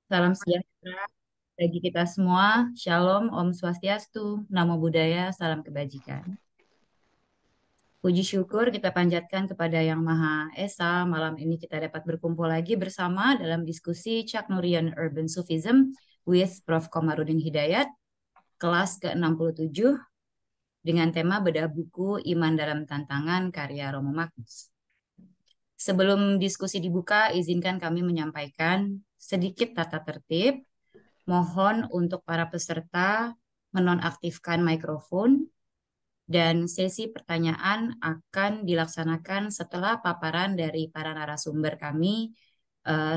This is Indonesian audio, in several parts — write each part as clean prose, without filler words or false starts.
Salam sejahtera bagi kita semua. Shalom, Om Swastiastu, Namo Buddhaya, salam kebajikan. Puji syukur kita panjatkan kepada Yang Maha Esa. Malam ini kita dapat berkumpul lagi bersama dalam diskusi Chuck Nurian Urban Sufism with Prof. Komarudin Hidayat, kelas ke-67 dengan tema bedah buku Iman dalam Tantangan karya Romo Magnus. Sebelum diskusi dibuka, izinkan kami menyampaikan sedikit tata tertib. Mohon untuk para peserta menonaktifkan mikrofon dan sesi pertanyaan akan dilaksanakan setelah paparan dari para narasumber kami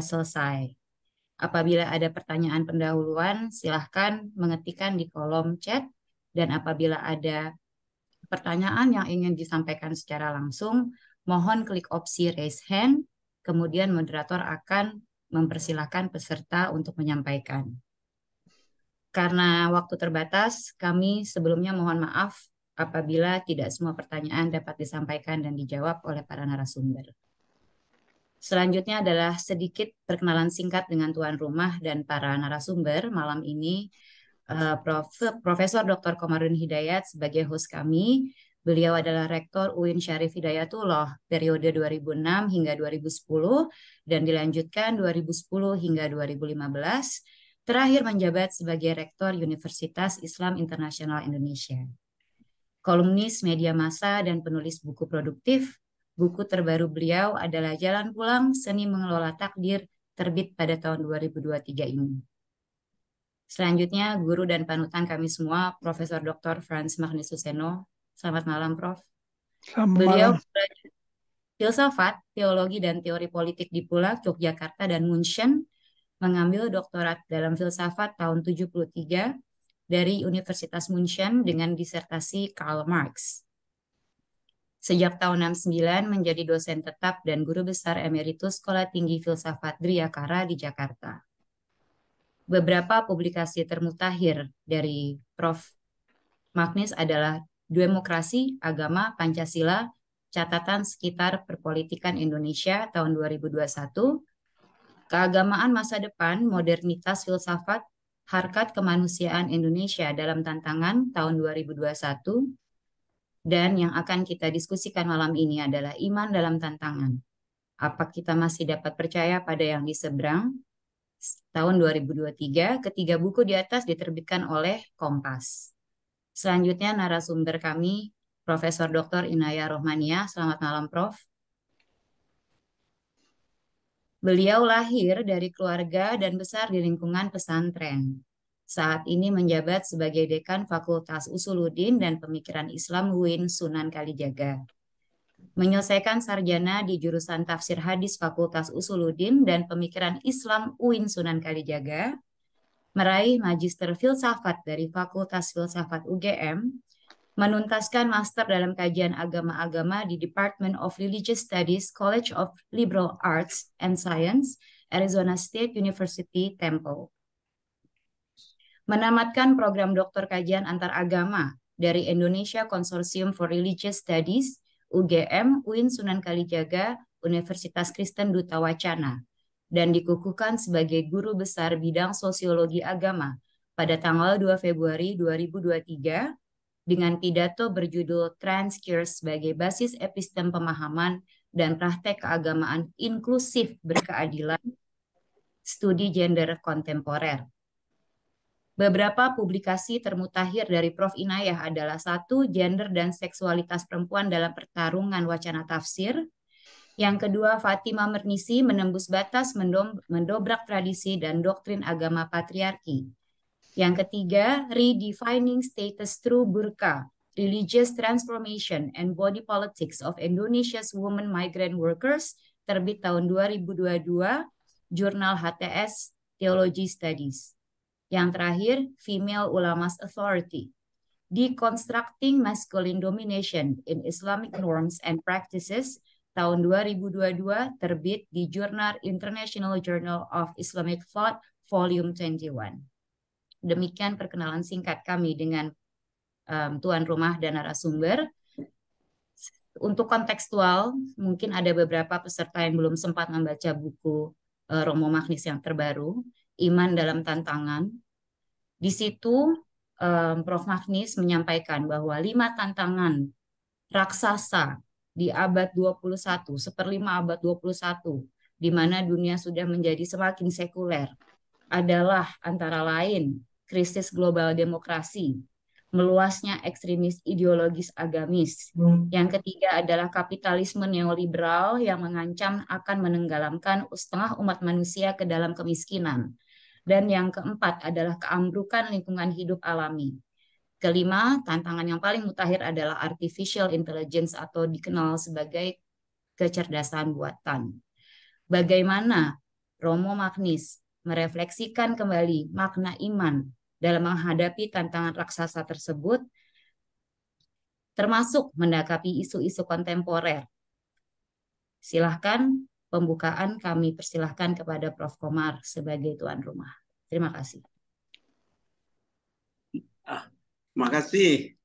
selesai. Apabila ada pertanyaan pendahuluan, silahkan mengetikkan di kolom chat, dan apabila ada pertanyaan yang ingin disampaikan secara langsung, mohon klik opsi raise hand, kemudian moderator akan mempersilahkan peserta untuk menyampaikan. Karena waktu terbatas, kami sebelumnya mohon maaf apabila tidak semua pertanyaan dapat disampaikan dan dijawab oleh para narasumber. Selanjutnya adalah sedikit perkenalan singkat dengan tuan rumah dan para narasumber malam ini. Profesor Dr. Komarudin Hidayat sebagai host kami. Beliau adalah Rektor UIN Syarif Hidayatullah periode 2006 hingga 2010 dan dilanjutkan 2010 hingga 2015. Terakhir menjabat sebagai Rektor Universitas Islam Internasional Indonesia. Kolumnis media massa dan penulis buku produktif. Buku terbaru beliau adalah Jalan Pulang, Seni Mengelola Takdir, terbit pada tahun 2023 ini. Selanjutnya, guru dan panutan kami semua, Profesor Dr. Frans Magnus Suseno. Selamat malam, Prof. Selamat Beliau malam. filsafat, teologi, dan teori politik di Pula, Yogyakarta, dan München, mengambil doktorat dalam filsafat tahun 73 dari Universitas München dengan disertasi Karl Marx. Sejak tahun 69 menjadi dosen tetap dan guru besar emeritus Sekolah Tinggi Filsafat Driyakara di Jakarta. Beberapa publikasi termutakhir dari Prof. Magnus adalah Demokrasi, Agama, Pancasila, Catatan Sekitar Perpolitikan Indonesia tahun 2021, Keagamaan Masa Depan, Modernitas Filsafat, Harkat Kemanusiaan Indonesia dalam Tantangan tahun 2021, dan yang akan kita diskusikan malam ini adalah Iman dalam Tantangan. Apa kita masih dapat percaya pada yang di seberang? Tahun 2023, ketiga buku di atas diterbitkan oleh Kompas. Selanjutnya narasumber kami, Profesor Dr. Inaya Rohmania. Selamat malam, Prof. Beliau lahir dari keluarga dan besar di lingkungan pesantren. Saat ini menjabat sebagai Dekan Fakultas Usuluddin dan Pemikiran Islam UIN Sunan Kalijaga. Menyelesaikan sarjana di jurusan Tafsir Hadis Fakultas Usuluddin dan Pemikiran Islam UIN Sunan Kalijaga, meraih Magister Filsafat dari Fakultas Filsafat UGM, menuntaskan master dalam kajian agama-agama di Department of Religious Studies, College of Liberal Arts and Science, Arizona State University, Temple. Menamatkan program doktor kajian antaragama dari Indonesia Consortium for Religious Studies, UGM, UIN Sunan Kalijaga, Universitas Kristen Duta Wacana, dan dikukuhkan sebagai guru besar bidang sosiologi agama pada tanggal 2 Februari 2023 dengan pidato berjudul Transcure sebagai basis epistem pemahaman dan praktek keagamaan inklusif berkeadilan, studi gender kontemporer. Beberapa publikasi termutakhir dari Prof. Inayah adalah 1. Gender dan seksualitas perempuan dalam pertarungan wacana tafsir. Yang kedua, Fatima Mernisi menembus batas mendobrak tradisi dan doktrin agama patriarki. Yang ketiga, Redefining Status Through Burqa, Religious Transformation and Body Politics of Indonesia's Women Migrant Workers, terbit tahun 2022, Jurnal HTS Theology Studies. Yang terakhir, Female Ulama's Authority, Deconstructing Masculine Domination in Islamic Norms and Practices, tahun 2022, terbit di Jurnal International Journal of Islamic Thought, Volume 21. Demikian perkenalan singkat kami dengan tuan rumah dan narasumber. Untuk kontekstual, mungkin ada beberapa peserta yang belum sempat membaca buku Romo Magnus yang terbaru. Iman dalam Tantangan. Di situ Prof. Magnis menyampaikan bahwa 5 tantangan raksasa di abad 21, seperlima abad 21, di mana dunia sudah menjadi semakin sekuler, adalah antara lain krisis global demokrasi, meluasnya ekstremis ideologis agamis. Yang ketiga adalah kapitalisme neoliberal yang mengancam akan menenggelamkan setengah umat manusia ke dalam kemiskinan. Dan yang keempat adalah keambrukan lingkungan hidup alami. Kelima, tantangan yang paling mutakhir adalah artificial intelligence atau dikenal sebagai kecerdasan buatan. Bagaimana Romo Magnis merefleksikan kembali makna iman dalam menghadapi tantangan raksasa tersebut, termasuk mendakapi isu-isu kontemporer. Silahkan pembukaan kami persilahkan kepada Prof. Komar sebagai tuan rumah. Terima kasih. Terima kasih.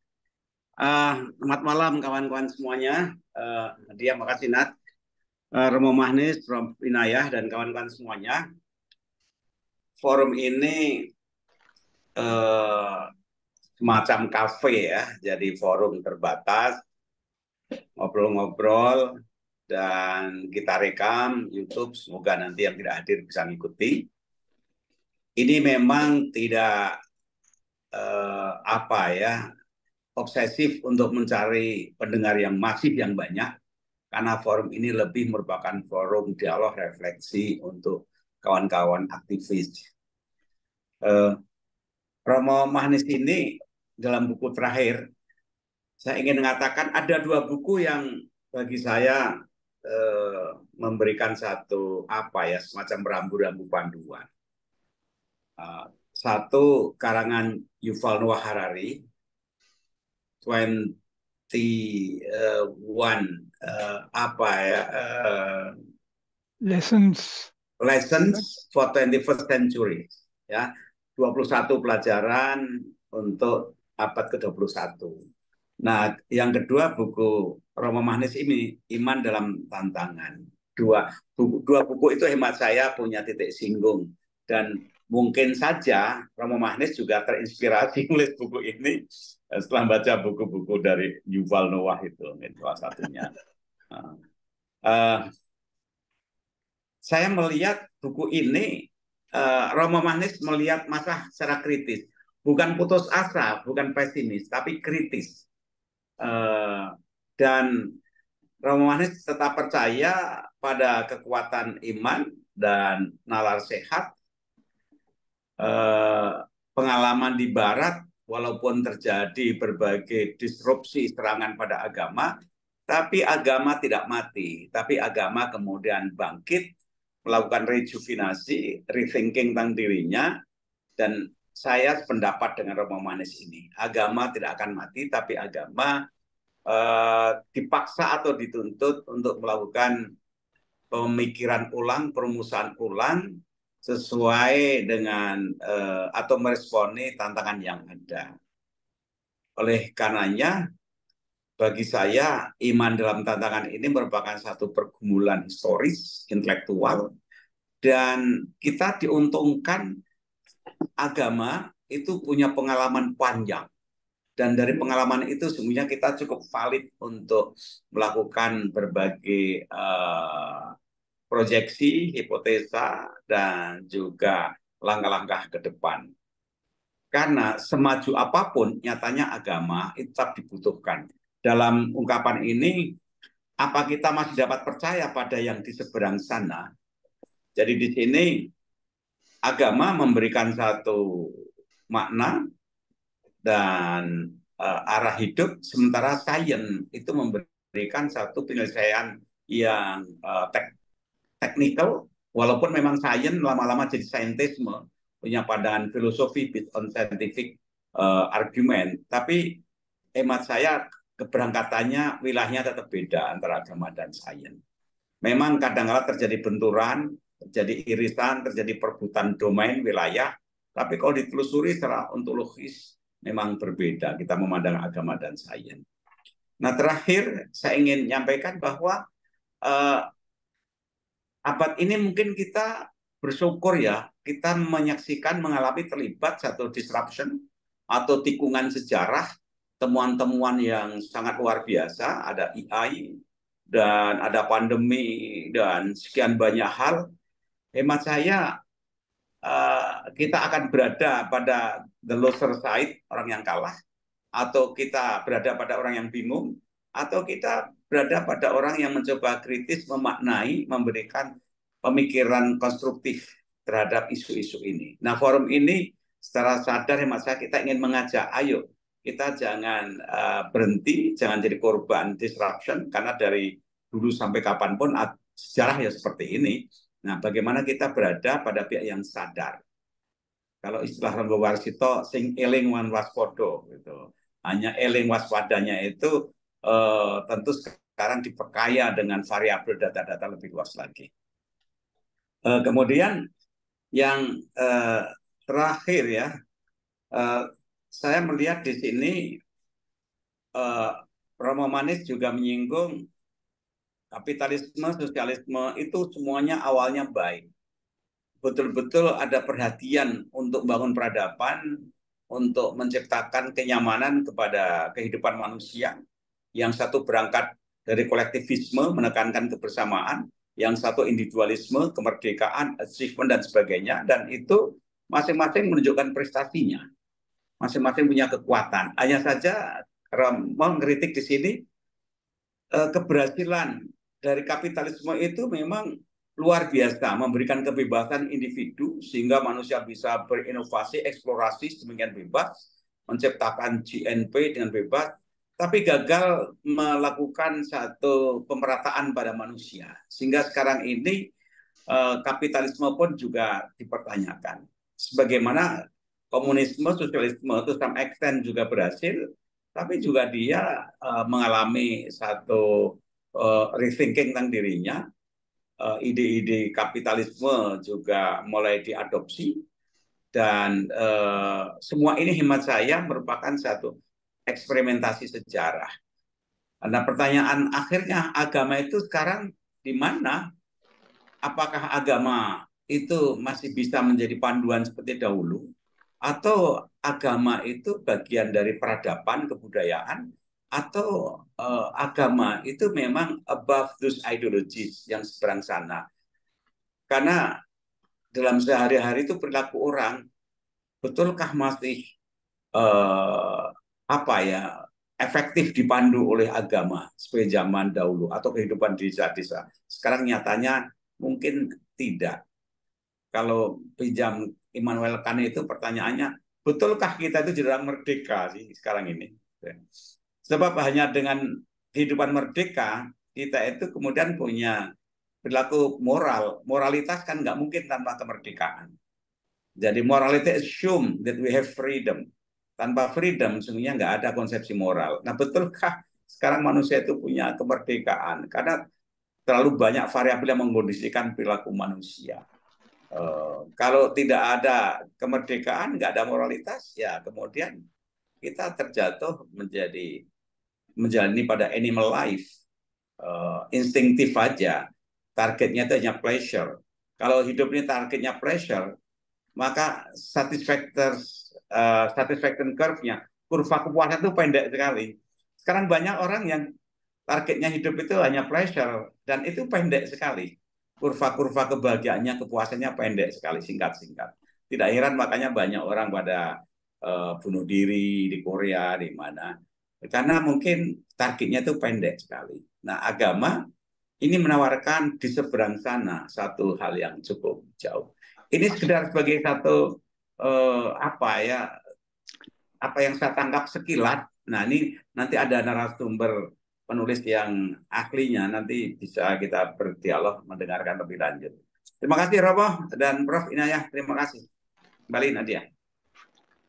Selamat malam kawan-kawan semuanya. Dia makasih Nat, Romo Magnis, Prof. Inayah dan kawan-kawan semuanya. Forum ini semacam kafe ya, jadi forum terbatas, ngobrol-ngobrol dan kita rekam YouTube. Semoga nanti yang tidak hadir bisa mengikuti. Ini memang tidak obsesif untuk mencari pendengar yang masif yang banyak, karena forum ini lebih merupakan forum dialog refleksi untuk kawan-kawan aktivis. Romo Magnis ini dalam buku terakhir, saya ingin mengatakan ada 2 buku yang bagi saya memberikan satu semacam rambu-rambu panduan. Satu karangan Yuval Noah Harari, 21 Lessons for 21st Century, ya, 21 pelajaran untuk abad ke-21. Nah, yang kedua buku Romo Magnis ini, Iman dalam Tantangan. Dua buku itu hemat saya punya titik singgung, dan mungkin saja Romo Magnis juga terinspirasi oleh buku ini setelah baca buku-buku dari Yuval Noah itu, salah satunya. Saya melihat buku ini, Romo Magnis melihat masalah secara kritis, bukan putus asa, bukan pesimis, tapi kritis. Dan Romo Magnis tetap percaya pada kekuatan iman dan nalar sehat. Pengalaman di Barat, walaupun terjadi berbagai disrupsi serangan pada agama, tapi agama tidak mati, tapi agama kemudian bangkit, melakukan rejuvenasi, rethinking tentang dirinya, dan saya sependapat dengan Romo Magnis ini. Agama tidak akan mati, tapi agama dipaksa atau dituntut untuk melakukan pemikiran ulang, perumusan ulang, sesuai dengan atau meresponi tantangan yang ada. Oleh karenanya, bagi saya, iman dalam tantangan ini merupakan satu pergumulan historis, intelektual, dan kita diuntungkan agama itu punya pengalaman panjang. Dan dari pengalaman itu sesungguhnya kita cukup valid untuk melakukan berbagai proyeksi, hipotesa, dan juga langkah-langkah ke depan. Karena semaju apapun, nyatanya agama itu tetap dibutuhkan. Dalam ungkapan ini, apa kita masih dapat percaya pada yang di seberang sana? Jadi di sini agama memberikan satu makna dan arah hidup, sementara sains itu memberikan satu penyelesaian yang teknikal, walaupun memang sains lama-lama jadi saintisme, punya pandangan filosofi based on scientific argument, tapi hemat saya keberangkatannya wilayahnya tetap beda antara agama dan sains. Memang kadang-kadang terjadi benturan, terjadi irisan, terjadi perebutan domain wilayah, tapi kalau ditelusuri secara ontologis memang berbeda kita memandang agama dan sains. Nah, terakhir saya ingin menyampaikan bahwa abad ini mungkin kita bersyukur ya, kita menyaksikan, mengalami, terlibat satu disruption atau tikungan sejarah, temuan-temuan yang sangat luar biasa, ada AI, dan ada pandemi, dan sekian banyak hal. Hemat saya, kita akan berada pada the loser side, orang yang kalah, atau kita berada pada orang yang bingung, atau kita berada pada orang yang mencoba kritis, memaknai, memberikan pemikiran konstruktif terhadap isu-isu ini. Nah, forum ini secara sadar hemat saya kita ingin mengajak, ayo kita jangan berhenti, jangan jadi korban disruption, karena dari dulu sampai kapanpun sejarah ya seperti ini. Nah, bagaimana kita berada pada pihak yang sadar. Kalau istilah Rangga Warsito, sing eling wan waspodo, gitu. Hanya eling waspadanya itu tentu sekarang diperkaya dengan variabel data-data lebih luas lagi. Kemudian yang terakhir ya, saya melihat di sini Romo Manis juga menyinggung kapitalisme, sosialisme itu semuanya awalnya baik. Betul-betul ada perhatian untuk membangun peradaban, untuk menciptakan kenyamanan kepada kehidupan manusia. Yang satu berangkat dari kolektivisme, menekankan kebersamaan, yang satu individualisme, kemerdekaan, achievement, dan sebagainya. Dan itu masing-masing menunjukkan prestasinya. Masing-masing punya kekuatan. Hanya saja mengkritik di sini, keberhasilan dari kapitalisme itu memang luar biasa, memberikan kebebasan individu sehingga manusia bisa berinovasi, eksplorasi sedemikian bebas, menciptakan GNP dengan bebas, tapi gagal melakukan satu pemerataan pada manusia. Sehingga sekarang ini kapitalisme pun juga dipertanyakan. Sebagaimana komunisme, sosialisme itu some extent juga berhasil, tapi juga dia mengalami satu rethinking tentang dirinya. Ide-ide kapitalisme juga mulai diadopsi, dan semua ini hemat saya merupakan satu eksperimentasi sejarah. Nah, pertanyaan akhirnya, agama itu sekarang di mana? Apakah agama itu masih bisa menjadi panduan seperti dahulu? Atau agama itu bagian dari peradaban, kebudayaan? Atau agama itu memang above those ideologies yang seberang sana? Karena dalam sehari-hari itu perilaku orang, betulkah masih eh, apa ya, efektif dipandu oleh agama seperti zaman dahulu atau kehidupan di desa-desa? Sekarang nyatanya mungkin tidak. Kalau pinjam Immanuel Kant itu pertanyaannya, betulkah kita itu jarang merdeka sih sekarang ini? Sebab hanya dengan kehidupan merdeka, kita itu kemudian punya perilaku moral. Moralitas kan nggak mungkin tanpa kemerdekaan. Jadi morality assume that we have freedom. Tanpa freedom, sebenarnya nggak ada konsepsi moral. Nah, betulkah sekarang manusia itu punya kemerdekaan? Karena terlalu banyak variabel yang mengkondisikan perilaku manusia. Kalau tidak ada kemerdekaan, nggak ada moralitas, ya kemudian kita terjatuh menjadi menjalani pada animal life, instinktif aja. Targetnya itu hanya pleasure. Kalau hidup ini targetnya pleasure, maka satisfaction curve-nya, kurva kepuasan itu pendek sekali. Sekarang banyak orang yang targetnya hidup itu hanya pleasure, dan itu pendek sekali. Kurva-kurva kebahagiaannya, kepuasannya pendek sekali, singkat-singkat. Tidak heran makanya banyak orang pada bunuh diri di Korea, di mana. Karena mungkin targetnya itu pendek sekali. Nah, agama ini menawarkan di seberang sana satu hal yang cukup jauh. Ini sekedar sebagai satu apa yang saya tangkap sekilat. Nah, ini nanti ada narasumber penulis yang ahlinya, nanti bisa kita berdialog mendengarkan lebih lanjut. Terima kasih Robo dan Prof Inayah, terima kasih. Kembali Nadia.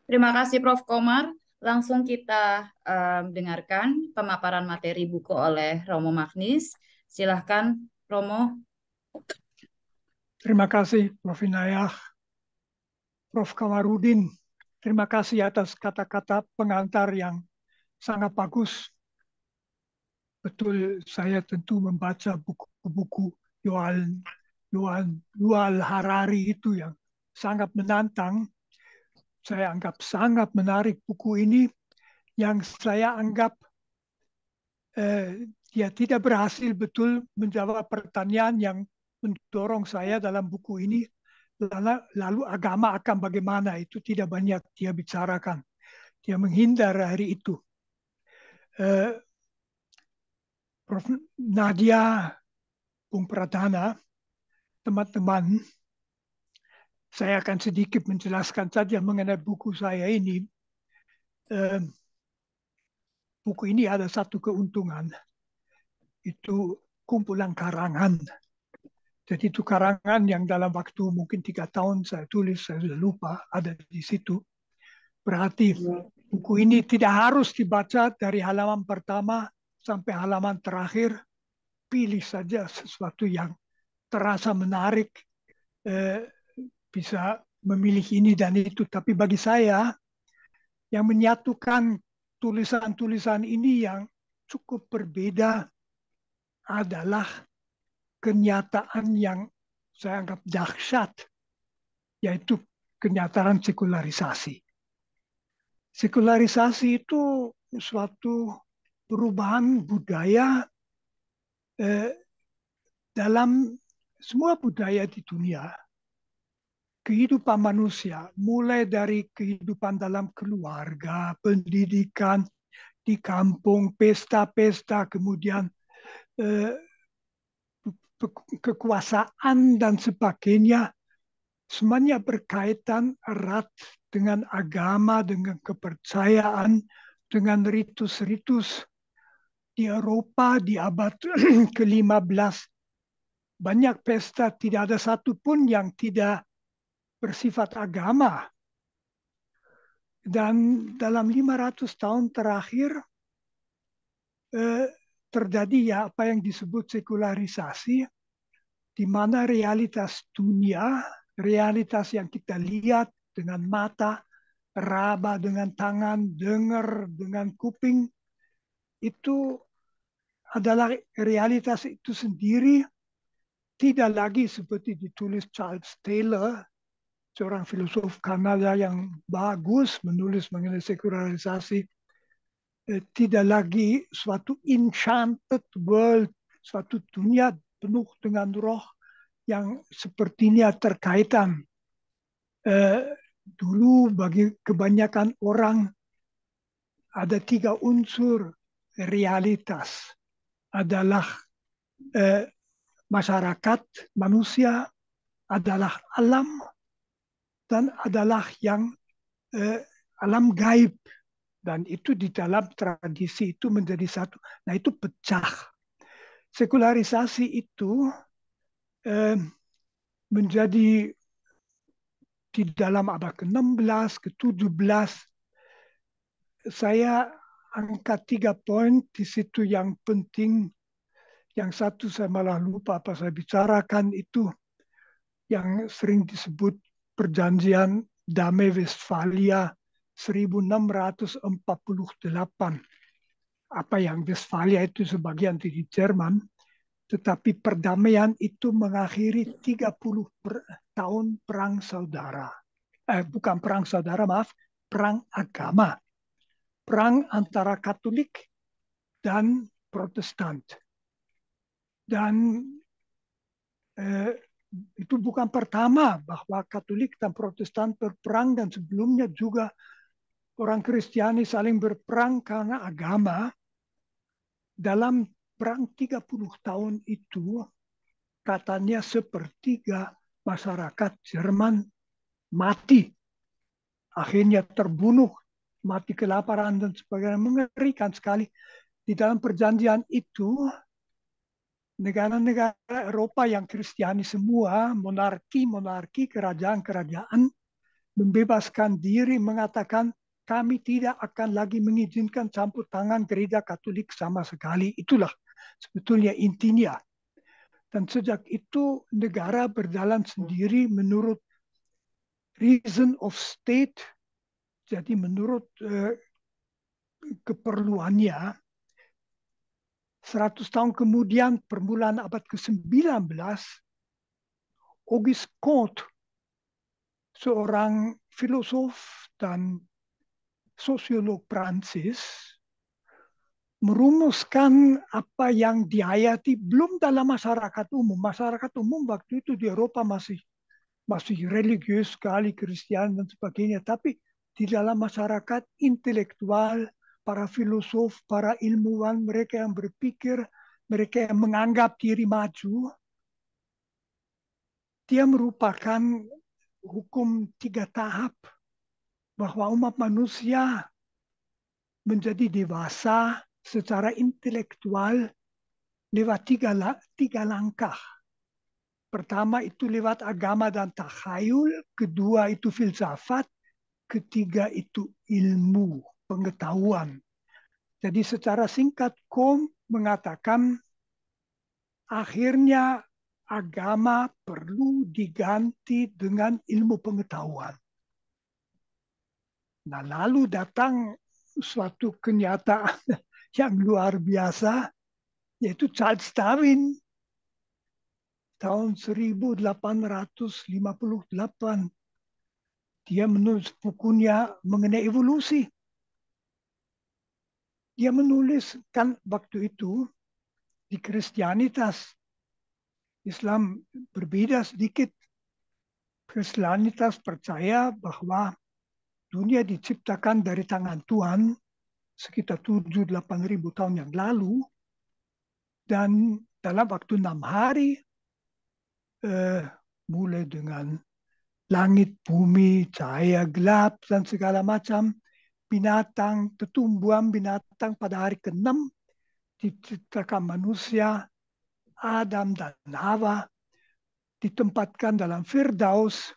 Terima kasih Prof. Komar. Langsung kita dengarkan pemaparan materi buku oleh Romo Magnis. Silahkan Romo. Terima kasih Prof. Inayah. Prof. Kamarudin, terima kasih atas kata-kata pengantar yang sangat bagus. Betul, saya tentu membaca buku-buku Yuval Harari itu yang sangat menantang. Saya anggap sangat menarik buku ini, yang saya anggap dia tidak berhasil betul menjawab pertanyaan yang mendorong saya dalam buku ini. Lalu agama akan bagaimana, itu tidak banyak dia bicarakan. Dia menghindar dari itu. Prof. Nadia, Bung Pradana, teman-teman, saya akan sedikit menjelaskan saja mengenai buku saya ini. Buku ini ada satu keuntungan, itu kumpulan karangan. Jadi itu karangan yang dalam waktu mungkin 3 tahun saya tulis, saya sudah lupa, ada di situ. Berarti buku ini tidak harus dibaca dari halaman pertama sampai halaman terakhir. Pilih saja sesuatu yang terasa menarik, bisa memilih ini dan itu. Tapi bagi saya, yang menyatukan tulisan-tulisan ini yang cukup berbeda adalah kenyataan yang saya anggap dahsyat, yaitu kenyataan sekularisasi. Sekularisasi itu suatu perubahan budaya dalam semua budaya di dunia. Kehidupan manusia, mulai dari kehidupan dalam keluarga, pendidikan, di kampung, pesta-pesta, kemudian kekuasaan dan sebagainya, semuanya berkaitan erat dengan agama, dengan kepercayaan, dengan ritus-ritus. Di Eropa di abad ke-15, banyak pesta, tidak ada satupun yang tidak bersifat agama. Dan dalam 500 tahun terakhir terjadi ya apa yang disebut sekularisasi, di mana realitas dunia, realitas yang kita lihat dengan mata, raba dengan tangan, dengar dengan kuping, itu adalah realitas itu sendiri, tidak lagi seperti ditulis Charles Taylor, seorang filosof Kanada yang bagus menulis mengenai sekularisasi. Tidak lagi suatu enchanted world, suatu dunia penuh dengan roh yang sepertinya terkaitan. Dulu bagi kebanyakan orang ada 3 unsur realitas. Adalah masyarakat, manusia, adalah alam, dan adalah yang alam gaib. Dan itu di dalam tradisi itu menjadi satu. Nah itu pecah. Sekularisasi itu menjadi di dalam abad ke-16, ke-17. Saya angkat 3 poin di situ yang penting. Yang satu saya malah lupa apa saya bicarakan, itu yang sering disebut perjanjian Damai Westphalia 1648. Apa yang Westphalia itu sebagian di Jerman, tetapi perdamaian itu mengakhiri 30 tahun perang saudara. Bukan perang saudara, maaf, perang agama. Perang antara Katolik dan Protestan. Dan itu bukan pertama bahwa Katolik dan Protestan berperang, dan sebelumnya juga orang Kristiani saling berperang karena agama. Dalam perang 30 tahun itu, katanya sepertiga masyarakat Jerman mati. Akhirnya terbunuh, mati kelaparan dan sebagainya. Mengerikan sekali. Di dalam perjanjian itu, negara-negara Eropa yang Kristiani semua, monarki, kerajaan-kerajaan, membebaskan diri, mengatakan kami tidak akan lagi mengizinkan campur tangan gereja Katolik sama sekali. Itulah sebetulnya intinya. Dan sejak itu negara berjalan sendiri menurut reason of state, jadi menurut keperluannya. 100 tahun kemudian, permulaan abad ke-19, Auguste Comte, seorang filosof dan sosiolog Prancis, merumuskan apa yang dihayati belum dalam masyarakat umum. Masyarakat umum waktu itu di Eropa masih religius sekali, Kristen dan sebagainya. Tapi di dalam masyarakat intelektual, para filosof, para ilmuwan, mereka yang berpikir, mereka yang menganggap diri maju, dia merupakan hukum 3 tahap bahwa umat manusia menjadi dewasa secara intelektual lewat 3 langkah. Pertama itu lewat agama dan takhayul, kedua itu filsafat, ketiga itu ilmu, pengetahuan. Jadi secara singkat Kom mengatakan akhirnya agama perlu diganti dengan ilmu pengetahuan. Nah, lalu datang suatu kenyataan yang luar biasa, yaitu Charles Darwin tahun 1858. Dia menulis bukunya mengenai evolusi. Dia menulis kan waktu itu di Kristianitas, Islam berbeda sedikit. Kristianitas percaya bahwa dunia diciptakan dari tangan Tuhan sekitar 7-8 ribu tahun yang lalu, dan dalam waktu 6 hari mulai dengan langit, bumi, cahaya, gelap, dan segala macam binatang, tumbuhan binatang, pada hari ke-6 diciptakan manusia, Adam dan Hawa, ditempatkan dalam Firdaus,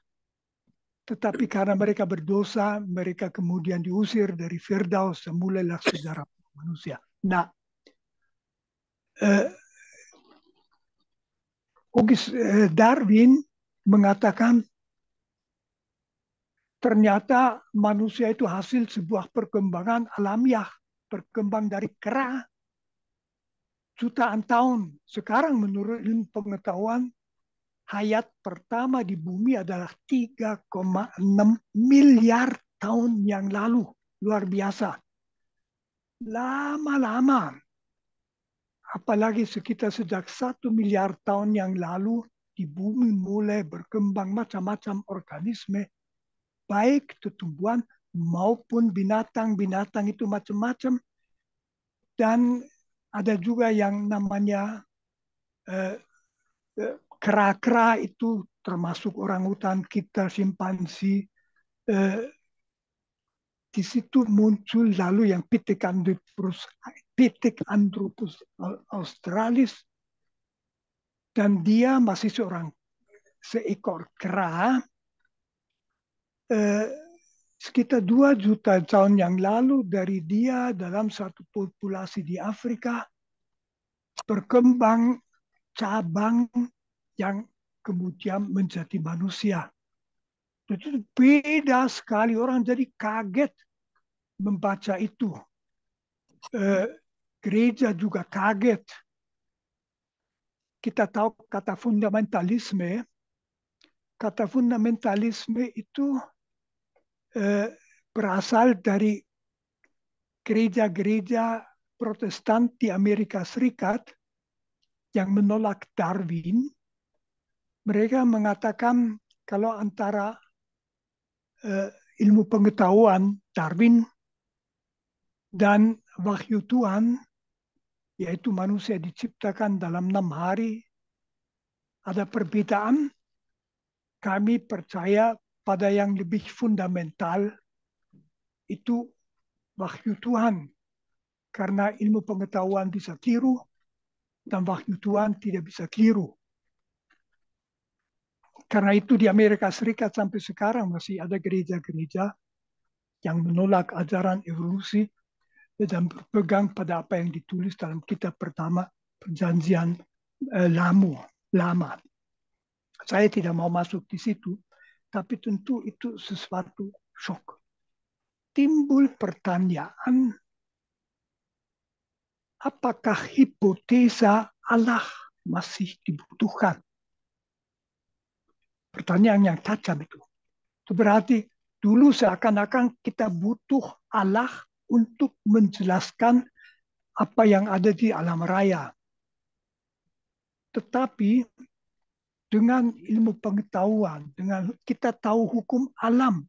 tetapi karena mereka berdosa, mereka kemudian diusir dari Firdaus dan mulailah sejarah manusia. Nah, Darwin mengatakan ternyata manusia itu hasil sebuah perkembangan alamiah, berkembang dari kera jutaan tahun. Sekarang menurut ilmu pengetahuan, hayat pertama di bumi adalah 3,6 miliar tahun yang lalu. Luar biasa. Lama-lama, apalagi sekitar sejak 1 miliar tahun yang lalu, di bumi mulai berkembang macam-macam organisme, baik tumbuhan maupun binatang-binatang itu macam-macam. Dan ada juga yang namanya kera-kera itu, termasuk orangutan, kita, simpansi. Di situ muncul lalu yang Pithecanthropus australis, dan dia masih seekor kera. Sekitar 2 juta tahun yang lalu dari dia dalam satu populasi di Afrika berkembang cabang yang kemudian menjadi manusia. Itu beda sekali, orang jadi kaget membaca itu. Gereja juga kaget. Kita tahu kata fundamentalisme. Kata fundamentalisme itu berasal dari gereja-gereja Protestan di Amerika Serikat yang menolak Darwin. Mereka mengatakan kalau antara ilmu pengetahuan Darwin dan wahyu Tuhan, yaitu manusia diciptakan dalam 6 hari, ada perbedaan. Kami percaya pada yang lebih fundamental, itu wahyu Tuhan. Karena ilmu pengetahuan bisa keliru, dan wahyu Tuhan tidak bisa keliru. Karena itu di Amerika Serikat sampai sekarang masih ada gereja-gereja yang menolak ajaran evolusi dan berpegang pada apa yang ditulis dalam kitab pertama Perjanjian Lama. Saya tidak mau masuk di situ, tapi tentu itu sesuatu shock. Timbul pertanyaan, apakah hipotesa Allah masih dibutuhkan? Pertanyaan yang tajam itu. Itu berarti dulu seakan-akan kita butuh Allah untuk menjelaskan apa yang ada di alam raya. Tetapi dengan ilmu pengetahuan, dengan kita tahu hukum alam,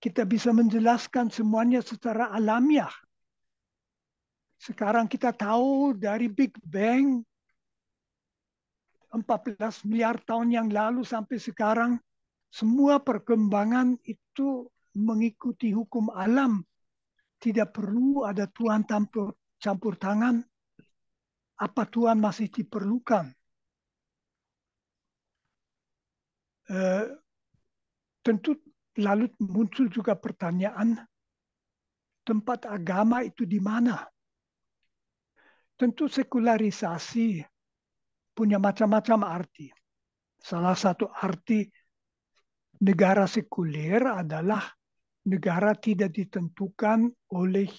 kita bisa menjelaskan semuanya secara alamiah. Sekarang kita tahu dari Big Bang 14 miliar tahun yang lalu sampai sekarang, semua perkembangan itu mengikuti hukum alam. Tidak perlu ada Tuhan campur tangan. Apa Tuhan masih diperlukan? Tentu lalu muncul juga pertanyaan, tempat agama itu di mana? Tentu sekularisasi punya macam-macam arti. Salah satu arti negara sekuler adalah negara tidak ditentukan oleh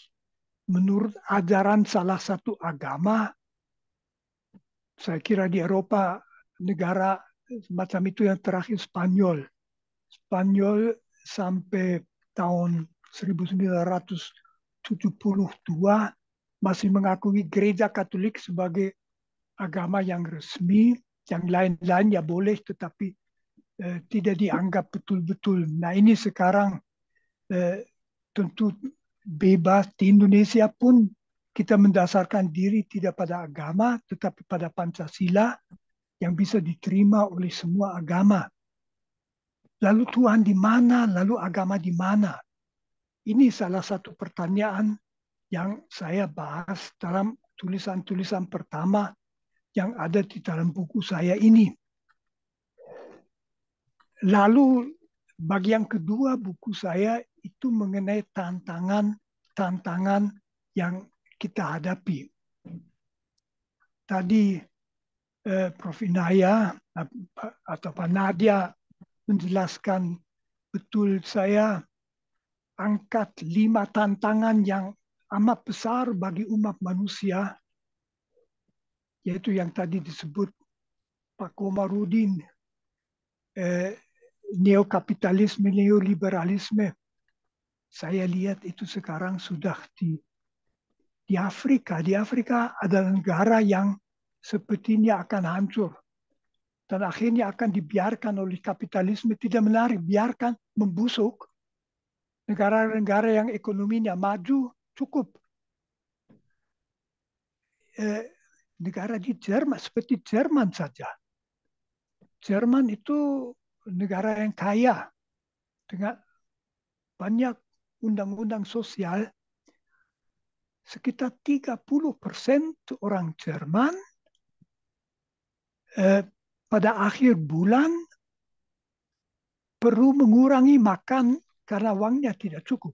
menurut ajaran salah satu agama. Saya kira di Eropa negara semacam itu yang terakhir Spanyol. Spanyol sampai tahun 1972 masih mengakui gereja Katolik sebagai agama yang resmi. Yang lain-lain ya boleh, tetapi tidak dianggap betul-betul. Nah ini sekarang tentu bebas. Di Indonesia pun kita mendasarkan diri tidak pada agama, tetapi pada Pancasila yang bisa diterima oleh semua agama. Lalu Tuhan di mana? Lalu agama di mana? Ini salah satu pertanyaan yang saya bahas dalam tulisan-tulisan pertama yang ada di dalam buku saya ini. Lalu bagian kedua buku saya itu mengenai tantangan yang kita hadapi. Tadi Prof. Inaya atau Pak Nadia menjelaskan betul, saya angkat 5 tantangan yang amat besar bagi umat manusia, yaitu yang tadi disebut Pak Komarudin, neokapitalisme, neoliberalisme. Saya lihat itu sekarang sudah di Afrika. Di Afrika ada negara yang sepertinya akan hancur. Dan akhirnya akan dibiarkan oleh kapitalisme, tidak menarik, biarkan membusuk. Negara-negara yang ekonominya maju cukup. Negara di Jerman, seperti Jerman saja. Jerman itu negara yang kaya dengan banyak undang-undang sosial. Sekitar 30% orang Jerman pada akhir bulan perlu mengurangi makan karena uangnya tidak cukup.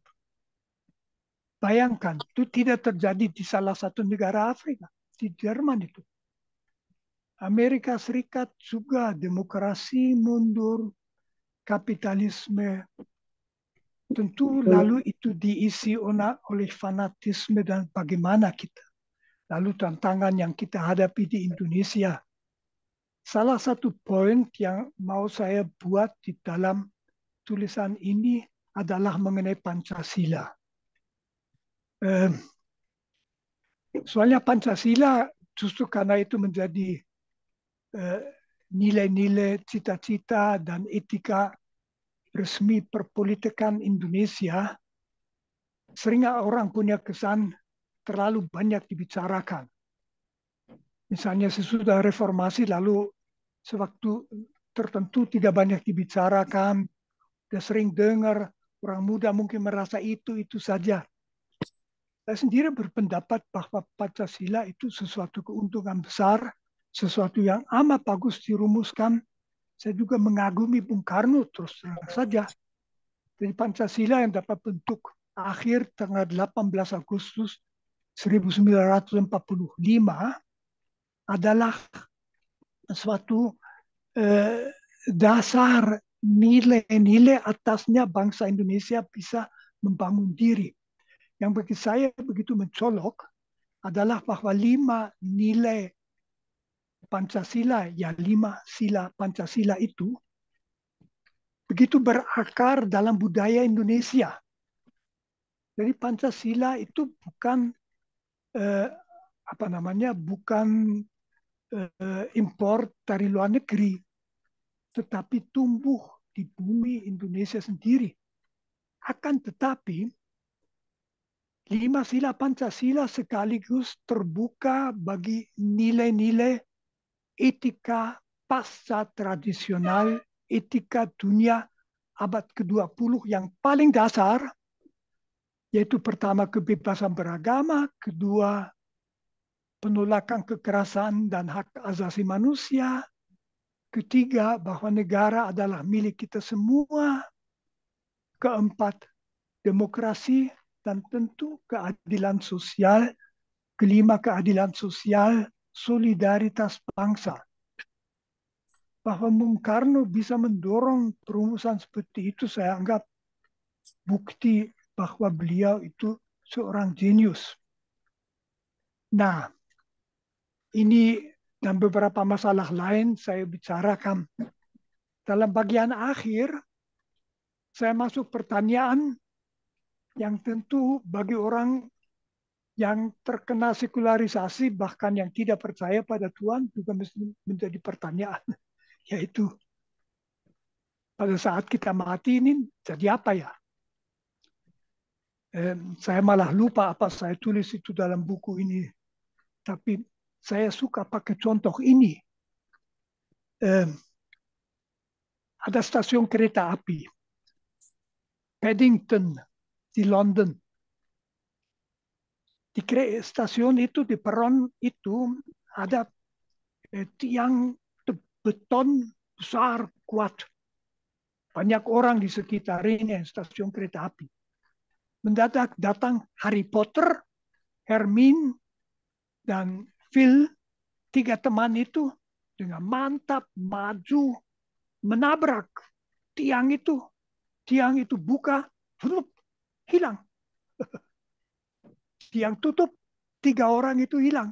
Bayangkan, itu tidak terjadi di salah satu negara Afrika, di Jerman itu. Amerika Serikat juga demokrasi mundur, kapitalisme. Tentu lalu itu diisi oleh fanatisme dan bagaimana kita. Lalu tantangan yang kita hadapi di Indonesia. Salah satu poin yang mau saya buat di dalam tulisan ini adalah mengenai Pancasila. Soalnya Pancasila justru karena itu menjadi nilai-nilai, cita-cita, dan etika resmi perpolitikan Indonesia, sering orang punya kesan terlalu banyak dibicarakan. Misalnya sesudah reformasi lalu sewaktu tertentu tidak banyak dibicarakan, kita sering dengar orang muda mungkin merasa itu saja. Saya sendiri berpendapat bahwa Pancasila itu sesuatu keuntungan besar, sesuatu yang amat bagus dirumuskan. Saya juga mengagumi Bung Karno terus terang saja. Jadi Pancasila yang dapat bentuk akhir tanggal 18 Agustus 1945 adalah suatu dasar nilai-nilai atasnya bangsa Indonesia bisa membangun diri. Yang bagi saya begitu mencolok adalah bahwa 5 nilai Pancasila, ya 5 sila Pancasila itu begitu berakar dalam budaya Indonesia. Jadi Pancasila itu bukan bukan impor dari luar negeri, tetapi tumbuh di bumi Indonesia sendiri. Akan tetapi 5 sila Pancasila sekaligus terbuka bagi nilai-nilai etika pasca tradisional, etika dunia abad ke-20 yang paling dasar, yaitu pertama kebebasan beragama, kedua penolakan kekerasan dan hak asasi manusia, ketiga bahwa negara adalah milik kita semua, keempat demokrasi, dan tentu keadilan sosial, kelima keadilan sosial, solidaritas bangsa. Bahwa Bung Karno bisa mendorong perumusan seperti itu, saya anggap bukti bahwa beliau itu seorang jenius. Nah, ini dan beberapa masalah lain saya bicarakan. Dalam bagian akhir, saya masuk pertanyaan yang tentu bagi orang yang terkena sekularisasi, bahkan yang tidak percaya pada Tuhan, juga mesti menjadi pertanyaan. Yaitu, pada saat kita mati ini jadi apa ya? Saya malah lupa apa saya tulis itu dalam buku ini. Tapi saya suka pakai contoh ini. Ada stasiun kereta api, Paddington di London. Di stasiun itu, di peron itu ada tiang beton besar, kuat. Banyak orang di sekitar ini stasiun kereta api. Mendadak datang Harry Potter, Hermione, dan Phil, 3 teman itu dengan mantap maju menabrak tiang itu. Tiang itu buka, hilang. Tiang tutup, 3 orang itu hilang.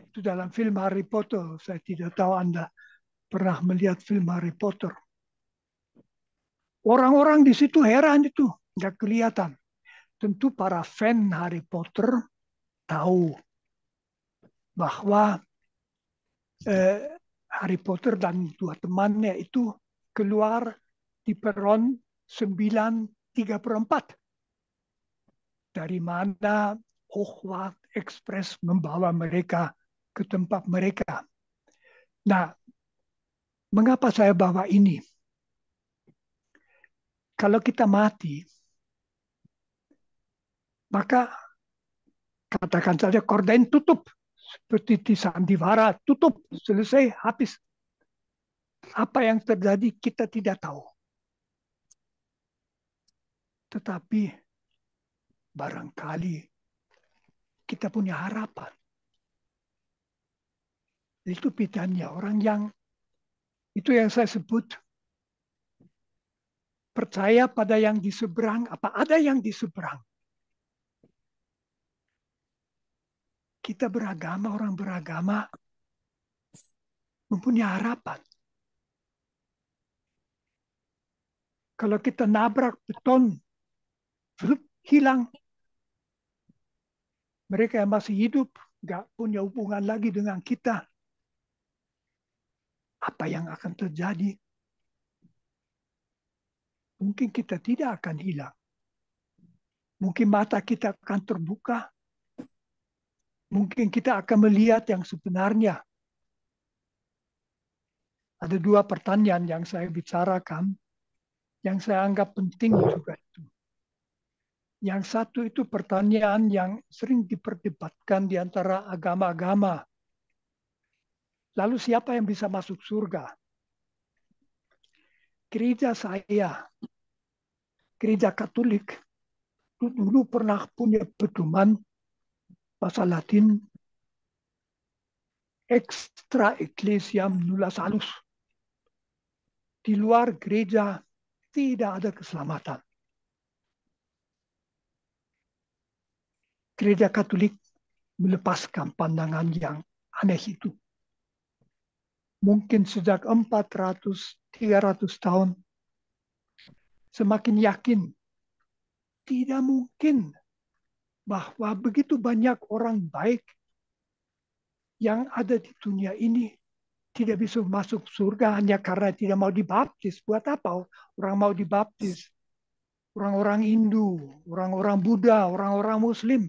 Itu dalam film Harry Potter. Saya tidak tahu Anda pernah melihat film Harry Potter. Orang-orang di situ heran itu, nggak kelihatan. Tentu para fan Harry Potter tahu bahwa Harry Potter dan 2 temannya itu keluar di peron 9:34. Dari mana Hogwarts Express membawa mereka ke tempat mereka. Nah, mengapa saya bawa ini? Kalau kita mati, maka katakan saja korden tutup. Seperti di sandiwara, tutup, selesai, habis. Apa yang terjadi kita tidak tahu. Tetapi barangkali kita punya harapan. Itu bedanya orang yang, itu yang saya sebut, percaya pada yang di seberang, apa ada yang di seberang. Kita beragama, orang beragama, mempunyai harapan. Kalau kita nabrak beton, hilang. Mereka yang masih hidup, nggak punya hubungan lagi dengan kita. Apa yang akan terjadi? Mungkin kita tidak akan hilang. Mungkin mata kita akan terbuka. Mungkin kita akan melihat yang sebenarnya. Ada 2 pertanyaan yang saya bicarakan, yang saya anggap penting juga itu. Yang satu itu pertanyaan yang sering diperdebatkan di antara agama-agama. Lalu siapa yang bisa masuk surga? Gereja saya, gereja Katolik, dulu pernah punya pedoman bahasa Latin, extra ecclesiam nulla salus. Di luar gereja tidak ada keselamatan. Gereja Katolik melepaskan pandangan yang aneh itu. Mungkin sejak 400-300 tahun semakin yakin tidak mungkin bahwa begitu banyak orang baik yang ada di dunia ini tidak bisa masuk surga hanya karena tidak mau dibaptis. Buat apa orang mau dibaptis? Orang-orang Hindu, orang-orang Buddha, orang-orang Muslim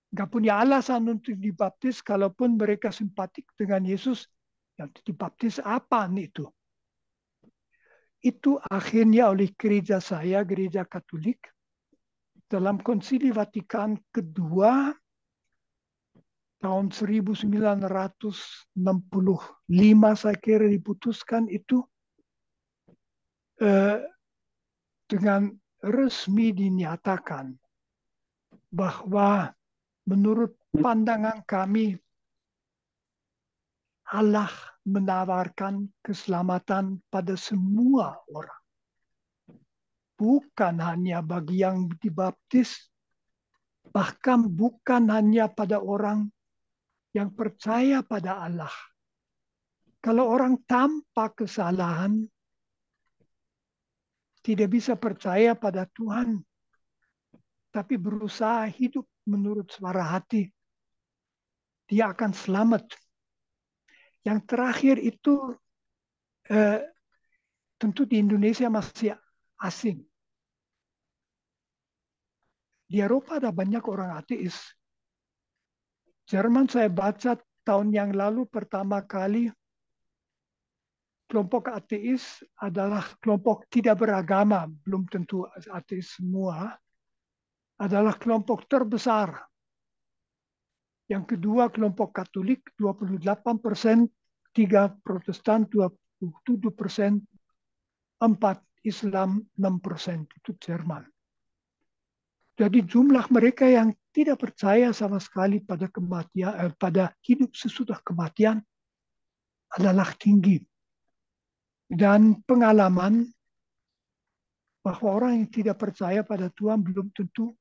nggak punya alasan untuk dibaptis, kalaupun mereka simpatik dengan Yesus, yang dibaptis apa itu? Itu akhirnya oleh gereja saya, gereja Katolik, dalam Konsili Vatikan kedua tahun 1965 saya kira diputuskan itu dengan resmi dinyatakan bahwa menurut pandangan kami Allah menawarkan keselamatan pada semua orang. Bukan hanya bagi yang dibaptis, bahkan bukan hanya pada orang yang percaya pada Allah. Kalau orang tanpa kesalahan tidak bisa percaya pada Tuhan, tapi berusaha hidup menurut suara hati, dia akan selamat. Yang terakhir itu tentu di Indonesia masih asing. Di Eropa ada banyak orang ateis. Jerman saya baca tahun yang lalu pertama kali kelompok ateis adalah kelompok tidak beragama, belum tentu ateis semua, adalah kelompok terbesar. Yang kedua kelompok Katolik 28%, 3 Protestan 27%, 4 Islam 6%, itu Jerman. Jadi jumlah mereka yang tidak percaya sama sekali pada kematian, pada hidup sesudah kematian adalah tinggi. Dan pengalaman bahwa orang yang tidak percaya pada Tuhan belum tentu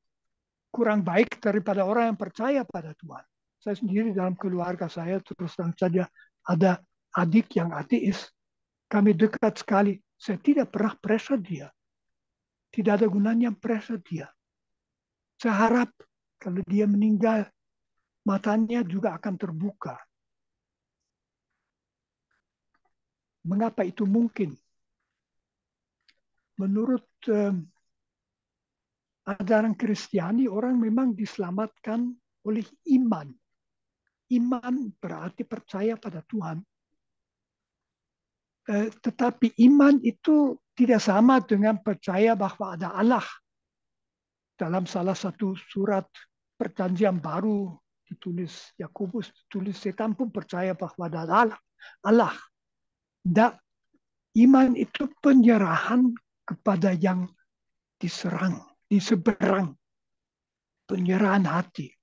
kurang baik daripada orang yang percaya pada Tuhan. Saya sendiri dalam keluarga saya terus terang saja ada adik yang ateis. Kami dekat sekali. Saya tidak pernah periksa dia. Tidak ada gunanya periksa dia. Saya harap kalau dia meninggal, matanya juga akan terbuka. Mengapa itu mungkin? Menurut ajaran Kristiani, orang memang diselamatkan oleh iman. Iman berarti percaya pada Tuhan. Tetapi iman itu tidak sama dengan percaya bahwa ada Allah. Dalam salah satu surat perjanjian baru ditulis Yakobus, ditulis setan pun percaya bahwa ada Allah. Dan iman itu penyerahan kepada yang diseberang. Penyerahan hati.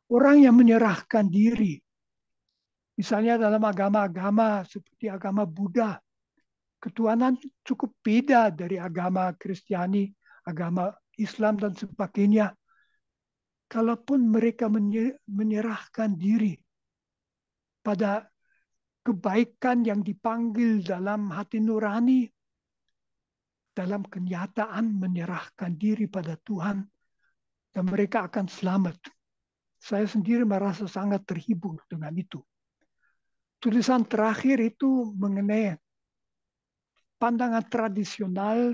Orang yang menyerahkan diri, misalnya dalam agama-agama seperti agama Buddha, ketuhanan cukup beda dari agama Kristiani, agama Islam dan sebagainya. Kalaupun mereka menyerahkan diri pada kebaikan yang dipanggil dalam hati nurani, dalam kenyataan menyerahkan diri pada Tuhan, dan mereka akan selamat. Saya sendiri merasa sangat terhibur dengan itu. Tulisan terakhir itu mengenai pandangan tradisional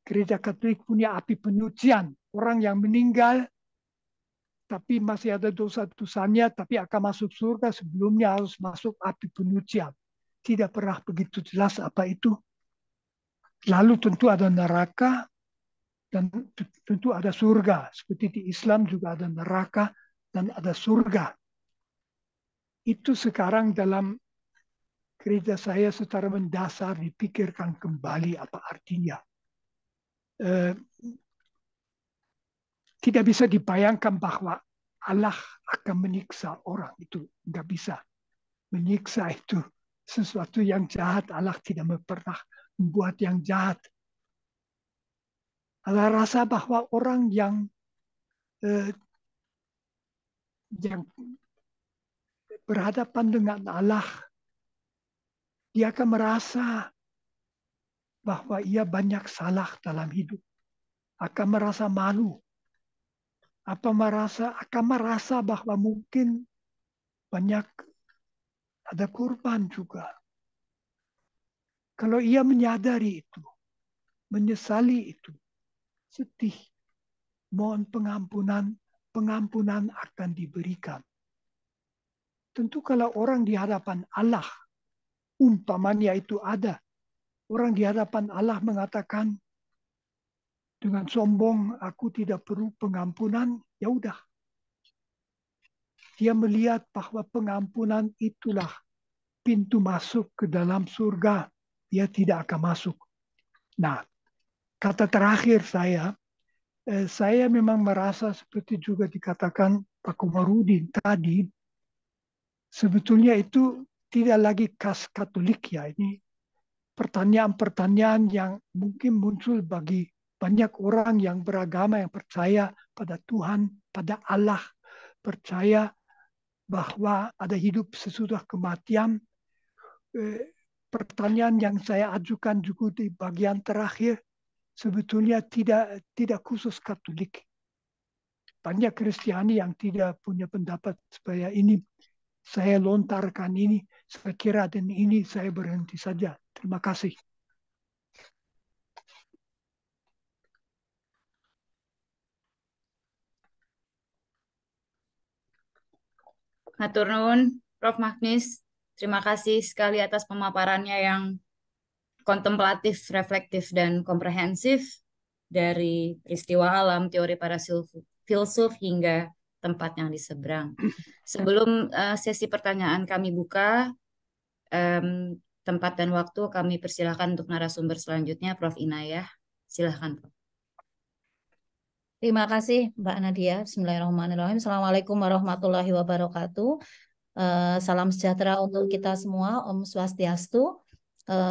gereja Katolik punya api penyucian. Orang yang meninggal tapi masih ada dosa-dosanya, tapi akan masuk surga, sebelumnya harus masuk api penyucian. Tidak pernah begitu jelas apa itu. Lalu tentu ada neraka, dan tentu ada surga. Seperti di Islam juga ada neraka dan ada surga. Itu sekarang dalam gereja saya secara mendasar dipikirkan kembali apa artinya. Tidak bisa dibayangkan bahwa Allah akan menyiksa orang. Itu nggak bisa. Menyiksa itu sesuatu yang jahat. Allah tidak pernah membuat yang jahat. Allah rasa bahwa orang yang berhadapan dengan Allah, dia akan merasa bahwa ia banyak salah dalam hidup, akan merasa malu, akan merasa bahwa mungkin banyak ada korban juga. Kalau ia menyadari itu, menyesali itu, sedih, mohon pengampunan akan diberikan. Tentu kalau orang di hadapan Allah, umpamanya itu ada, orang di hadapan Allah mengatakan dengan sombong, aku tidak perlu pengampunan, ya udah. Dia melihat bahwa pengampunan itulah pintu masuk ke dalam surga. Dia tidak akan masuk. Nah, kata terakhir saya memang merasa seperti juga dikatakan Pak Komarudin tadi, sebetulnya itu tidak lagi khas Katolik ya. Ini pertanyaan-pertanyaan yang mungkin muncul bagi banyak orang yang beragama, yang percaya pada Tuhan, pada Allah, percaya bahwa ada hidup sesudah kematian. Pertanyaan yang saya ajukan juga di bagian terakhir sebetulnya tidak khusus Katolik. Banyak Kristiani yang tidak punya pendapat supaya ini saya lontarkan ini, saya kira dan ini saya berhenti saja. Terima kasih. Hatur nuhun, Prof. Magnis. Terima kasih sekali atas pemaparannya yang kontemplatif, reflektif, dan komprehensif dari peristiwa alam, teori para filsuf, hingga tempat yang di seberang. Sebelum sesi pertanyaan kami buka, tempat dan waktu kami persilahkan untuk narasumber selanjutnya, Prof. Inayah. Silahkan, Prof. Terima kasih Mbak Nadia. Bismillahirrahmanirrahim. Assalamualaikum warahmatullahi wabarakatuh. Salam sejahtera untuk kita semua. Om Swastiastu.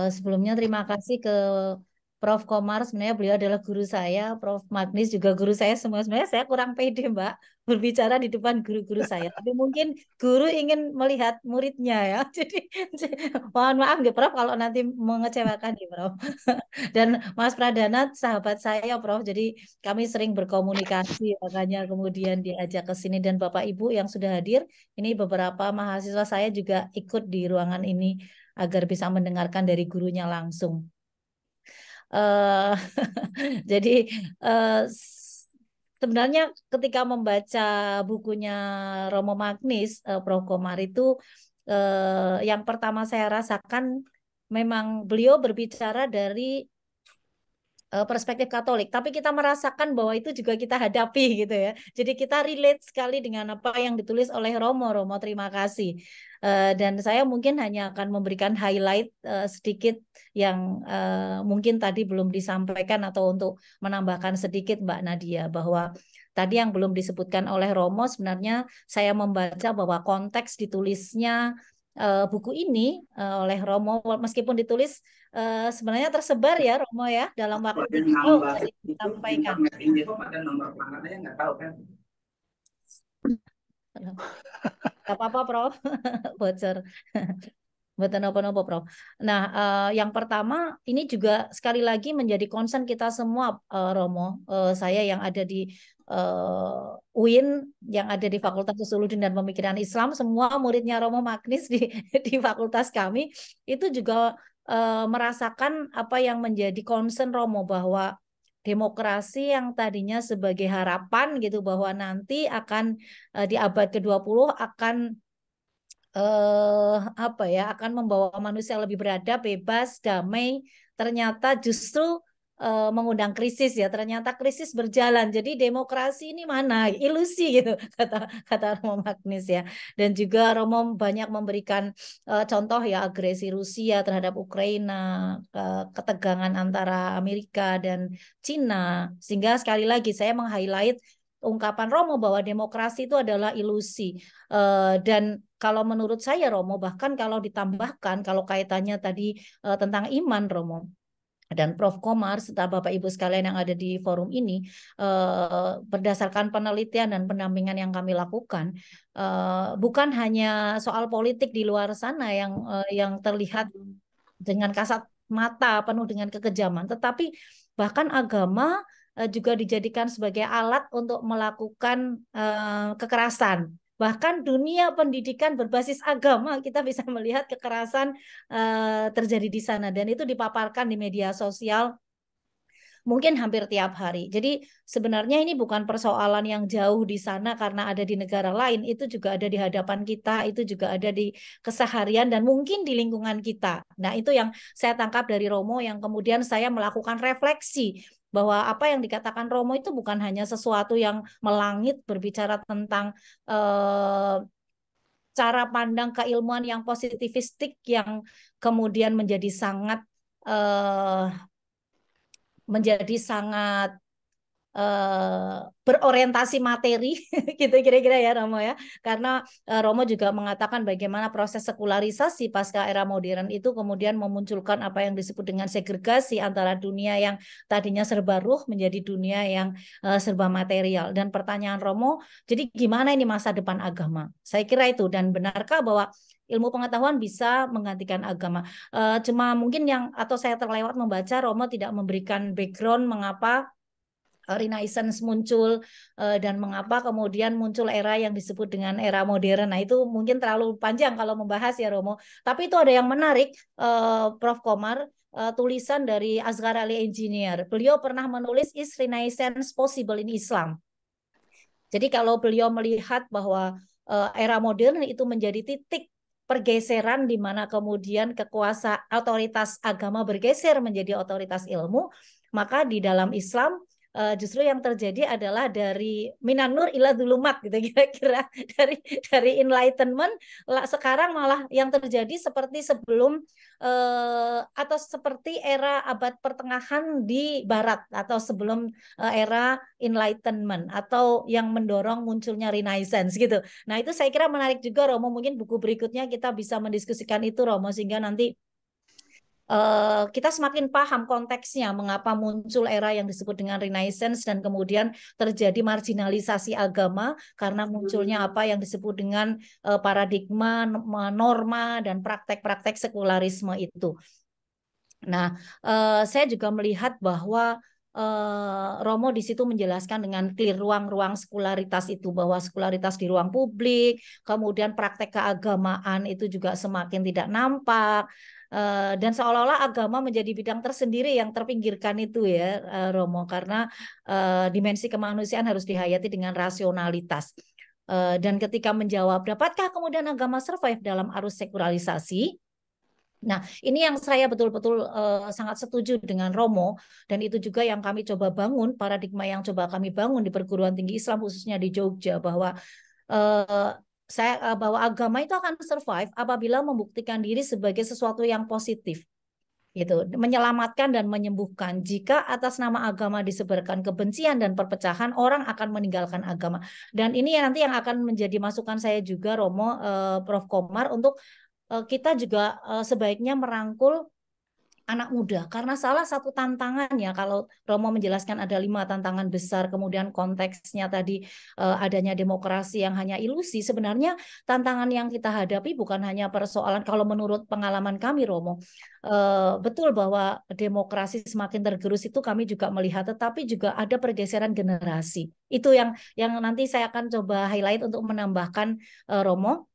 Sebelumnya terima kasih ke Prof. Komar. Sebenarnya beliau adalah guru saya. Prof. Magnis juga guru saya semua. Sebenarnya saya kurang pede Mbak berbicara di depan guru-guru saya. Tapi mungkin guru ingin melihat muridnya ya. Jadi mohon maaf ya Prof kalau nanti mengecewakan ya Prof. Dan Mas Pradana sahabat saya Prof. Jadi kami sering berkomunikasi makanya kemudian diajak ke sini dan Bapak Ibu yang sudah hadir. Ini beberapa mahasiswa saya juga ikut di ruangan ini agar bisa mendengarkan dari gurunya langsung. Jadi sebenarnya ketika membaca bukunya Romo Magnis, Prof. Komar itu yang pertama saya rasakan memang beliau berbicara dari perspektif Katolik, tapi kita merasakan bahwa itu juga kita hadapi gitu ya. Jadi kita relate sekali dengan apa yang ditulis oleh Romo. Romo, terima kasih. Dan saya mungkin hanya akan memberikan highlight sedikit yang mungkin tadi belum disampaikan atau untuk menambahkan sedikit Mbak Nadia bahwa tadi yang belum disebutkan oleh Romo sebenarnya saya membaca bahwa konteks ditulisnya buku ini oleh Romo meskipun ditulis sebenarnya tersebar ya Romo ya dalam waktu disampaikan. Gak apa-apa Prof. Bocor. Betul apa-apa Prof. Nah, yang pertama ini juga sekali lagi menjadi concern kita semua Romo. Saya yang ada di UIN, yang ada di Fakultas Usuluddin dan Pemikiran Islam, semua muridnya Romo Magnis di fakultas kami itu juga merasakan apa yang menjadi concern Romo bahwa demokrasi yang tadinya sebagai harapan gitu bahwa nanti akan di abad ke-20 akan apa ya akan membawa manusia lebih beradab, bebas, damai, ternyata justru mengundang krisis ya. Ternyata krisis berjalan. Jadi demokrasi ini mana? Ilusi gitu kata Romo Magnis ya. Dan juga Romo banyak memberikan contoh ya agresi Rusia terhadap Ukraina, ketegangan antara Amerika dan Cina. Sehingga sekali lagi saya meng-highlight ungkapan Romo bahwa demokrasi itu adalah ilusi. Dan kalau menurut saya Romo, bahkan kalau ditambahkan, kalau kaitannya tadi tentang iman Romo, dan Prof. Komar serta Bapak Ibu sekalian yang ada di forum ini, berdasarkan penelitian dan pendampingan yang kami lakukan, bukan hanya soal politik di luar sana yang terlihat dengan kasat mata, penuh dengan kekejaman, tetapi bahkan agama juga dijadikan sebagai alat untuk melakukan kekerasan. Bahkan dunia pendidikan berbasis agama kita bisa melihat kekerasan terjadi di sana, dan itu dipaparkan di media sosial mungkin hampir tiap hari. Jadi sebenarnya ini bukan persoalan yang jauh di sana karena ada di negara lain, itu juga ada di hadapan kita, itu juga ada di keseharian dan mungkin di lingkungan kita. Nah, itu yang saya tangkap dari Romo, yang kemudian saya melakukan refleksi bahwa apa yang dikatakan Romo itu bukan hanya sesuatu yang melangit berbicara tentang cara pandang keilmuan yang positivistik yang kemudian menjadi sangat berorientasi materi gitu kira-kira ya Romo ya, karena Romo juga mengatakan bagaimana proses sekularisasi pasca era modern itu kemudian memunculkan apa yang disebut dengan segregasi antara dunia yang tadinya serba ruh menjadi dunia yang serba material. Dan pertanyaan Romo, jadi gimana ini masa depan agama? Saya kira itu, dan benarkah bahwa ilmu pengetahuan bisa menggantikan agama? Cuma mungkin atau saya terlewat membaca, Romo tidak memberikan background mengapa Renaissance muncul dan mengapa kemudian muncul era yang disebut dengan era modern. Nah, itu mungkin terlalu panjang kalau membahas ya Romo. Tapi itu ada yang menarik, Prof. Komar, tulisan dari Asghar Ali Engineer. Beliau pernah menulis Is Renaissance Possible in Islam? Jadi kalau beliau melihat bahwa era modern itu menjadi titik pergeseran di mana kemudian kekuasaan otoritas agama bergeser menjadi otoritas ilmu, maka di dalam Islam justru yang terjadi adalah dari minan nur ila dzulumat gitu kira-kira, dari enlightenment sekarang malah yang terjadi seperti sebelum atau seperti era abad pertengahan di barat atau sebelum era enlightenment atau yang mendorong munculnya Renaissance gitu. Nah, itu saya kira menarik juga Romo, mungkin buku berikutnya kita bisa mendiskusikan itu Romo, sehingga nanti kita semakin paham konteksnya mengapa muncul era yang disebut dengan Renaissance dan kemudian terjadi marginalisasi agama karena munculnya apa yang disebut dengan paradigma, norma, dan praktek-praktek sekularisme itu. Nah, saya juga melihat bahwa Romo di situ menjelaskan dengan clear ruang-ruang sekularitas itu, bahwa sekularitas di ruang publik, kemudian praktek keagamaan itu juga semakin tidak nampak, dan seolah-olah agama menjadi bidang tersendiri yang terpinggirkan itu ya Romo, karena dimensi kemanusiaan harus dihayati dengan rasionalitas. Dan ketika menjawab, dapatkah kemudian agama survive dalam arus sekularisasi? Nah, ini yang saya betul-betul sangat setuju dengan Romo, dan itu juga yang kami coba bangun, paradigma yang coba kami bangun di perguruan tinggi Islam khususnya di Jogja, bahwa bahwa agama itu akan survive apabila membuktikan diri sebagai sesuatu yang positif, gitu, menyelamatkan dan menyembuhkan. Jika atas nama agama disebarkan kebencian dan perpecahan, orang akan meninggalkan agama. Dan ini nanti yang akan menjadi masukan saya juga Romo, Prof. Komar, untuk kita juga sebaiknya merangkul anak muda, karena salah satu tantangannya, kalau Romo menjelaskan ada 5 tantangan besar, kemudian konteksnya tadi adanya demokrasi yang hanya ilusi, sebenarnya tantangan yang kita hadapi bukan hanya persoalan, kalau menurut pengalaman kami Romo, betul bahwa demokrasi semakin tergerus itu kami juga melihat, tetapi juga ada pergeseran generasi. Itu yang nanti saya akan coba highlight untuk menambahkan Romo.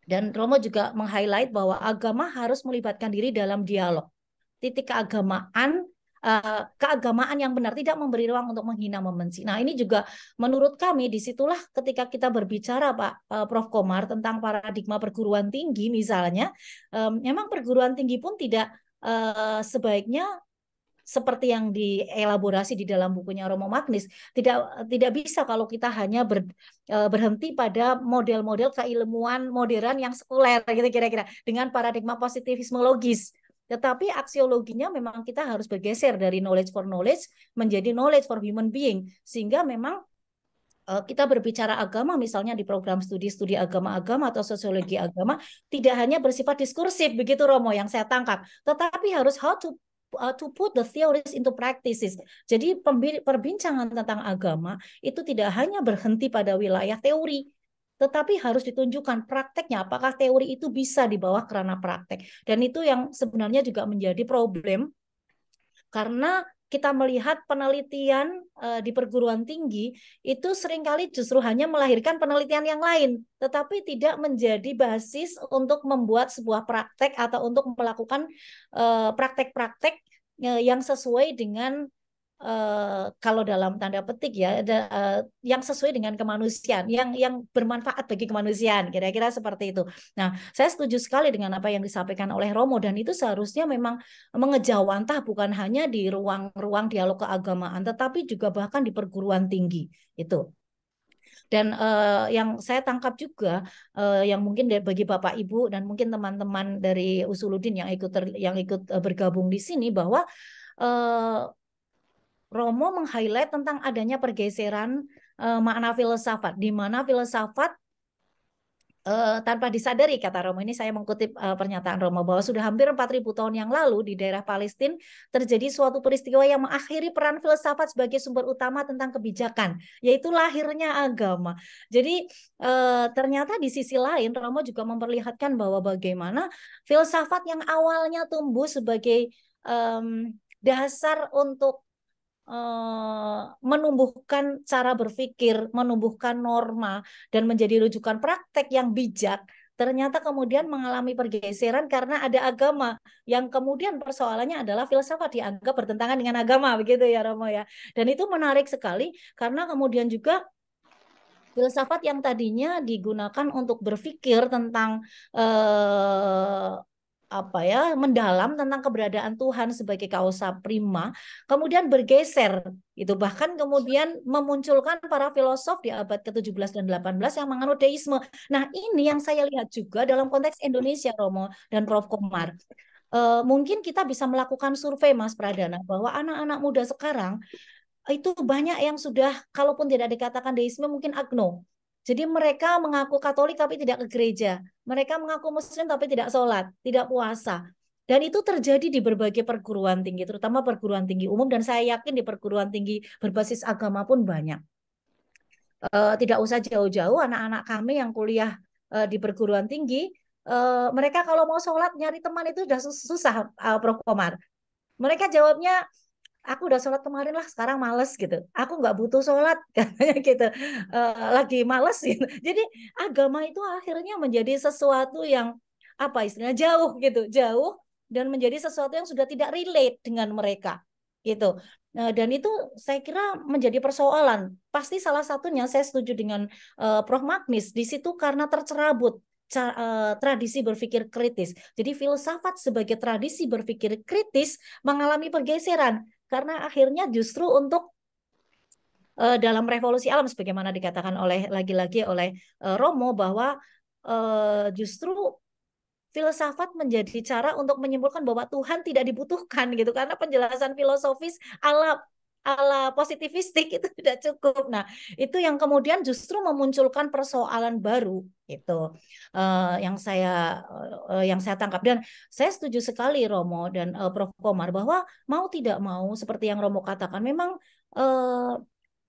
Dan Romo juga meng-highlight bahwa agama harus melibatkan diri dalam dialog. Titik keagamaan yang benar, tidak memberi ruang untuk menghina, membenci. Nah, ini juga menurut kami disitulah ketika kita berbicara Pak Prof. Komar tentang paradigma perguruan tinggi misalnya, memang perguruan tinggi pun tidak sebaiknya seperti yang dielaborasi di dalam bukunya Romo Magnis, tidak bisa kalau kita hanya berhenti pada model-model keilmuan modern yang sekuler gitu kira-kira dengan paradigma positivisme logis. Tetapi aksiologinya memang kita harus bergeser dari knowledge for knowledge menjadi knowledge for human being, sehingga memang kita berbicara agama misalnya di program studi agama-agama atau sosiologi agama tidak hanya bersifat diskursif begitu Romo yang saya tangkap, tetapi harus how to put the theories into practices. Jadi perbincangan tentang agama itu tidak hanya berhenti pada wilayah teori, tetapi harus ditunjukkan prakteknya, apakah teori itu bisa di bawah kerana praktek. Dan itu yang sebenarnya juga menjadi problem, karena kita melihat penelitian di perguruan tinggi itu seringkali justru hanya melahirkan penelitian yang lain, tetapi tidak menjadi basis untuk membuat sebuah praktek atau untuk melakukan praktek-praktek yang sesuai dengan kalau dalam tanda petik ya, yang sesuai dengan kemanusiaan, yang bermanfaat bagi kemanusiaan, kira-kira seperti itu. Nah, saya setuju sekali dengan apa yang disampaikan oleh Romo, dan itu seharusnya memang mengejawantah bukan hanya di ruang-ruang dialog keagamaan, tetapi juga bahkan di perguruan tinggi itu. Dan yang saya tangkap juga, yang mungkin bagi Bapak Ibu dan mungkin teman-teman dari Usuludin yang ikut bergabung di sini, bahwa Romo meng-highlight tentang adanya pergeseran makna filsafat, di mana filsafat tanpa disadari, kata Romo, ini saya mengutip pernyataan Romo, bahwa sudah hampir 4.000 tahun yang lalu di daerah Palestina terjadi suatu peristiwa yang mengakhiri peran filsafat sebagai sumber utama tentang kebijakan, yaitu lahirnya agama. Jadi ternyata di sisi lain Romo juga memperlihatkan bahwa bagaimana filsafat yang awalnya tumbuh sebagai dasar untuk menumbuhkan cara berpikir, menumbuhkan norma, dan menjadi rujukan praktek yang bijak, ternyata kemudian mengalami pergeseran karena ada agama, yang kemudian persoalannya adalah filsafat dianggap bertentangan dengan agama, begitu ya Romo ya. Dan itu menarik sekali karena kemudian juga filsafat yang tadinya digunakan untuk berpikir tentang mendalam tentang keberadaan Tuhan sebagai kausa prima, kemudian bergeser itu, bahkan kemudian memunculkan para filosof di abad ke-17 dan 18 yang menganut deisme. Nah, ini yang saya lihat juga dalam konteks Indonesia, Romo dan Prof. Komar. Mungkin kita bisa melakukan survei, Mas Pradana, bahwa anak-anak muda sekarang itu banyak yang sudah, kalaupun tidak dikatakan deisme, mungkin agno. Jadi mereka mengaku Katolik tapi tidak ke gereja. Mereka mengaku Muslim tapi tidak sholat, tidak puasa. Dan itu terjadi di berbagai perguruan tinggi, terutama perguruan tinggi umum, dan saya yakin di perguruan tinggi berbasis agama pun banyak. Tidak usah jauh-jauh, anak-anak kami yang kuliah di perguruan tinggi, mereka kalau mau sholat nyari teman itu sudah susah, Prof. Komar. Mereka jawabnya, aku udah sholat kemarin lah, sekarang males gitu. Aku nggak butuh sholat, katanya gitu. Lagi males gitu. Jadi agama itu akhirnya menjadi sesuatu yang apa istilahnya, jauh gitu, jauh, dan menjadi sesuatu yang sudah tidak relate dengan mereka gitu. Nah, dan itu saya kira menjadi persoalan. Pasti salah satunya saya setuju dengan Prof. Magnis di situ karena tercerabut tradisi berpikir kritis. Jadi filsafat sebagai tradisi berpikir kritis mengalami pergeseran karena akhirnya justru untuk dalam revolusi alam, sebagaimana dikatakan lagi-lagi oleh Romo, bahwa justru filsafat menjadi cara untuk menyimpulkan bahwa Tuhan tidak dibutuhkan gitu, karena penjelasan filosofis ala positivistik itu tidak cukup. Nah, itu yang kemudian justru memunculkan persoalan baru itu, yang saya tangkap. Dan saya setuju sekali Romo dan Prof. Komar bahwa mau tidak mau seperti yang Romo katakan, memang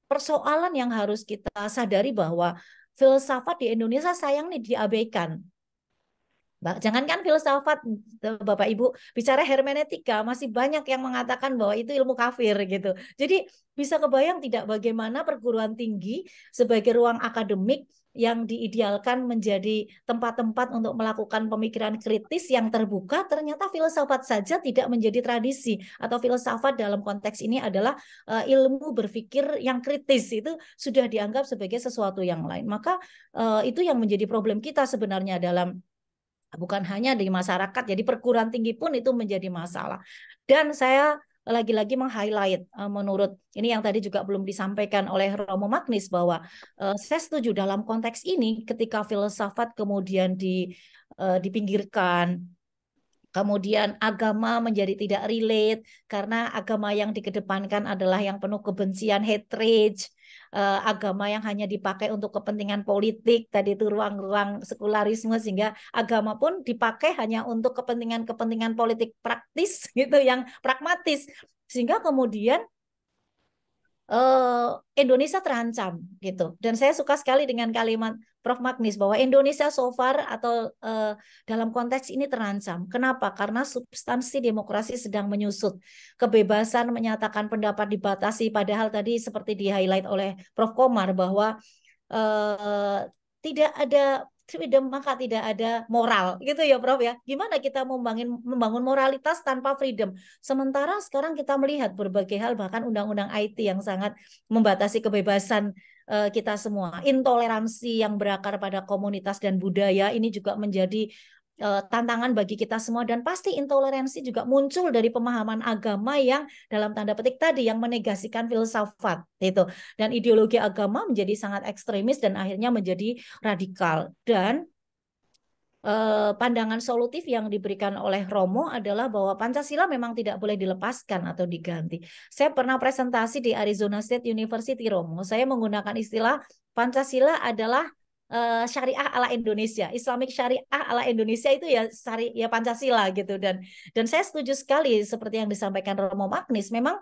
persoalan yang harus kita sadari bahwa filsafat di Indonesia sayang nih diabaikan. Jangankan filsafat, Bapak Ibu, bicara hermeneutika masih banyak yang mengatakan bahwa itu ilmu kafir gitu. Jadi bisa kebayang tidak bagaimana perguruan tinggi sebagai ruang akademik yang diidealkan menjadi tempat-tempat untuk melakukan pemikiran kritis yang terbuka, ternyata filsafat saja tidak menjadi tradisi, atau filsafat dalam konteks ini adalah ilmu berpikir yang kritis, itu sudah dianggap sebagai sesuatu yang lain. Maka itu yang menjadi problem kita sebenarnya dalam, bukan hanya di masyarakat, jadi perguruan tinggi pun itu menjadi masalah. Dan saya lagi-lagi meng-highlight menurut ini yang tadi juga belum disampaikan oleh Romo Magnis, bahwa saya setuju dalam konteks ini ketika filsafat kemudian dipinggirkan, kemudian agama menjadi tidak relate karena agama yang dikedepankan adalah yang penuh kebencian, hatred, agama yang hanya dipakai untuk kepentingan politik, tadi itu ruang-ruang sekularisme, sehingga agama pun dipakai hanya untuk kepentingan-kepentingan politik praktis gitu, yang pragmatis, sehingga kemudian Indonesia terancam gitu. Dan saya suka sekali dengan kalimat Prof. Magnis, bahwa Indonesia so far atau dalam konteks ini terancam. Kenapa? Karena substansi demokrasi sedang menyusut. Kebebasan menyatakan pendapat dibatasi, padahal tadi seperti di-highlight oleh Prof. Komar bahwa tidak ada freedom maka tidak ada moral, gitu ya Prof ya. Gimana kita membangun moralitas tanpa freedom? Sementara sekarang kita melihat berbagai hal, bahkan undang-undang IT yang sangat membatasi kebebasan kita semua. Intoleransi yang berakar pada komunitas dan budaya ini juga menjadi tantangan bagi kita semua, dan pasti intoleransi juga muncul dari pemahaman agama yang dalam tanda petik tadi yang menegasikan filsafat itu, dan ideologi agama menjadi sangat ekstremis dan akhirnya menjadi radikal. Dan pandangan solutif yang diberikan oleh Romo adalah bahwa Pancasila memang tidak boleh dilepaskan atau diganti. Saya pernah presentasi di Arizona State University, Romo. Saya menggunakan istilah Pancasila adalah syariah ala Indonesia, Islamic syariah ala Indonesia itu ya ya Pancasila gitu. Dan saya setuju sekali seperti yang disampaikan Romo Magnis. Memang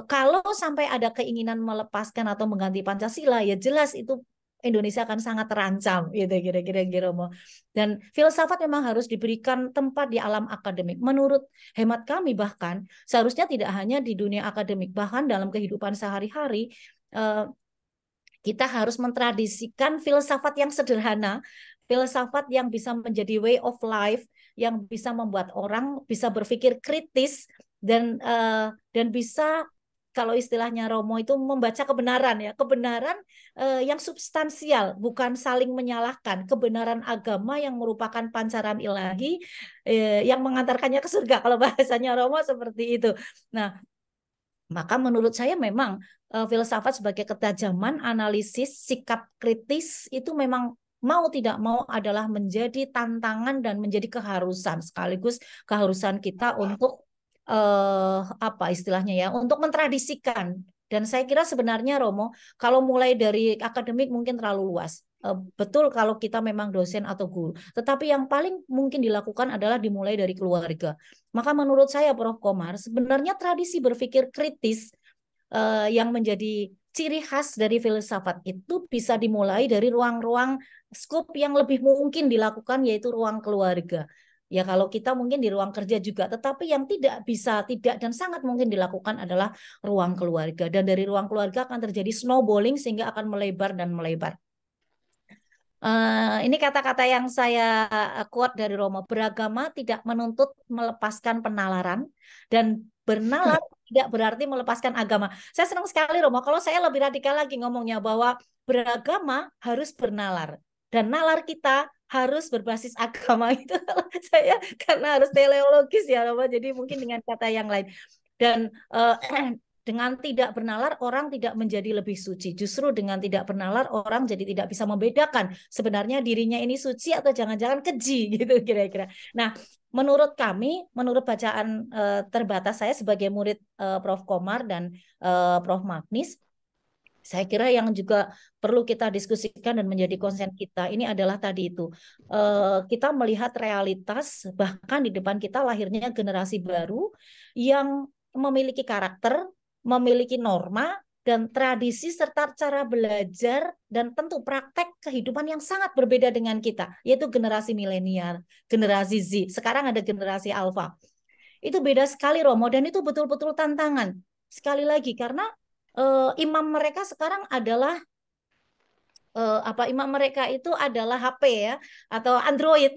kalau sampai ada keinginan melepaskan atau mengganti Pancasila, ya jelas itu Indonesia akan sangat terancam gitu kira-kira Romo. Dan filsafat memang harus diberikan tempat di alam akademik. Menurut hemat kami bahkan seharusnya tidak hanya di dunia akademik, bahkan dalam kehidupan sehari-hari kita harus mentradisikan filsafat yang sederhana, filsafat yang bisa menjadi way of life, yang bisa membuat orang bisa berpikir kritis dan bisa, kalau istilahnya Romo itu, membaca kebenaran ya, kebenaran yang substansial, bukan saling menyalahkan, kebenaran agama yang merupakan pancaran ilahi yang mengantarkannya ke surga, kalau bahasanya Romo seperti itu. Nah, maka menurut saya memang filsafat sebagai ketajaman analisis, sikap kritis itu memang mau tidak mau adalah menjadi tantangan dan menjadi keharusan, sekaligus keharusan kita untuk apa istilahnya ya, untuk mentradisikan. Dan saya kira sebenarnya Romo, kalau mulai dari akademik mungkin terlalu luas. Betul kalau kita memang dosen atau guru. Tetapi yang paling mungkin dilakukan adalah dimulai dari keluarga. Maka menurut saya Prof. Komar, sebenarnya tradisi berpikir kritis yang menjadi ciri khas dari filsafat itu bisa dimulai dari ruang-ruang skup yang lebih mungkin dilakukan, yaitu ruang keluarga. Ya kalau kita mungkin di ruang kerja juga, tetapi yang tidak bisa, tidak dan sangat mungkin dilakukan adalah ruang keluarga. Dan dari ruang keluarga akan terjadi snowballing sehingga akan melebar dan melebar. Ini kata-kata yang saya quote dari Romo. Beragama tidak menuntut melepaskan penalaran, dan bernalar tidak berarti melepaskan agama. Saya senang sekali Romo, kalau saya lebih radikal lagi ngomongnya, bahwa beragama harus bernalar, dan nalar kita harus berbasis agama. Itu saya karena harus teleologis ya Romo, jadi mungkin dengan kata yang lain. Dan dengan tidak bernalar, orang tidak menjadi lebih suci. Justru dengan tidak bernalar, orang jadi tidak bisa membedakan sebenarnya dirinya ini suci atau jangan-jangan keji, gitu kira-kira. Nah, menurut kami, menurut bacaan terbatas saya sebagai murid Prof. Komar dan Prof. Magnis, saya kira yang juga perlu kita diskusikan dan menjadi konsen kita ini adalah tadi itu. Kita melihat realitas, bahkan di depan kita lahirnya generasi baru yang memiliki karakter, memiliki norma dan tradisi serta cara belajar dan tentu praktek kehidupan yang sangat berbeda dengan kita, yaitu generasi milenial, generasi Z. Sekarang ada generasi Alpha. Itu beda sekali Romo, dan itu betul-betul tantangan. Sekali lagi karena imam mereka sekarang adalah imam mereka itu adalah HP ya atau Android.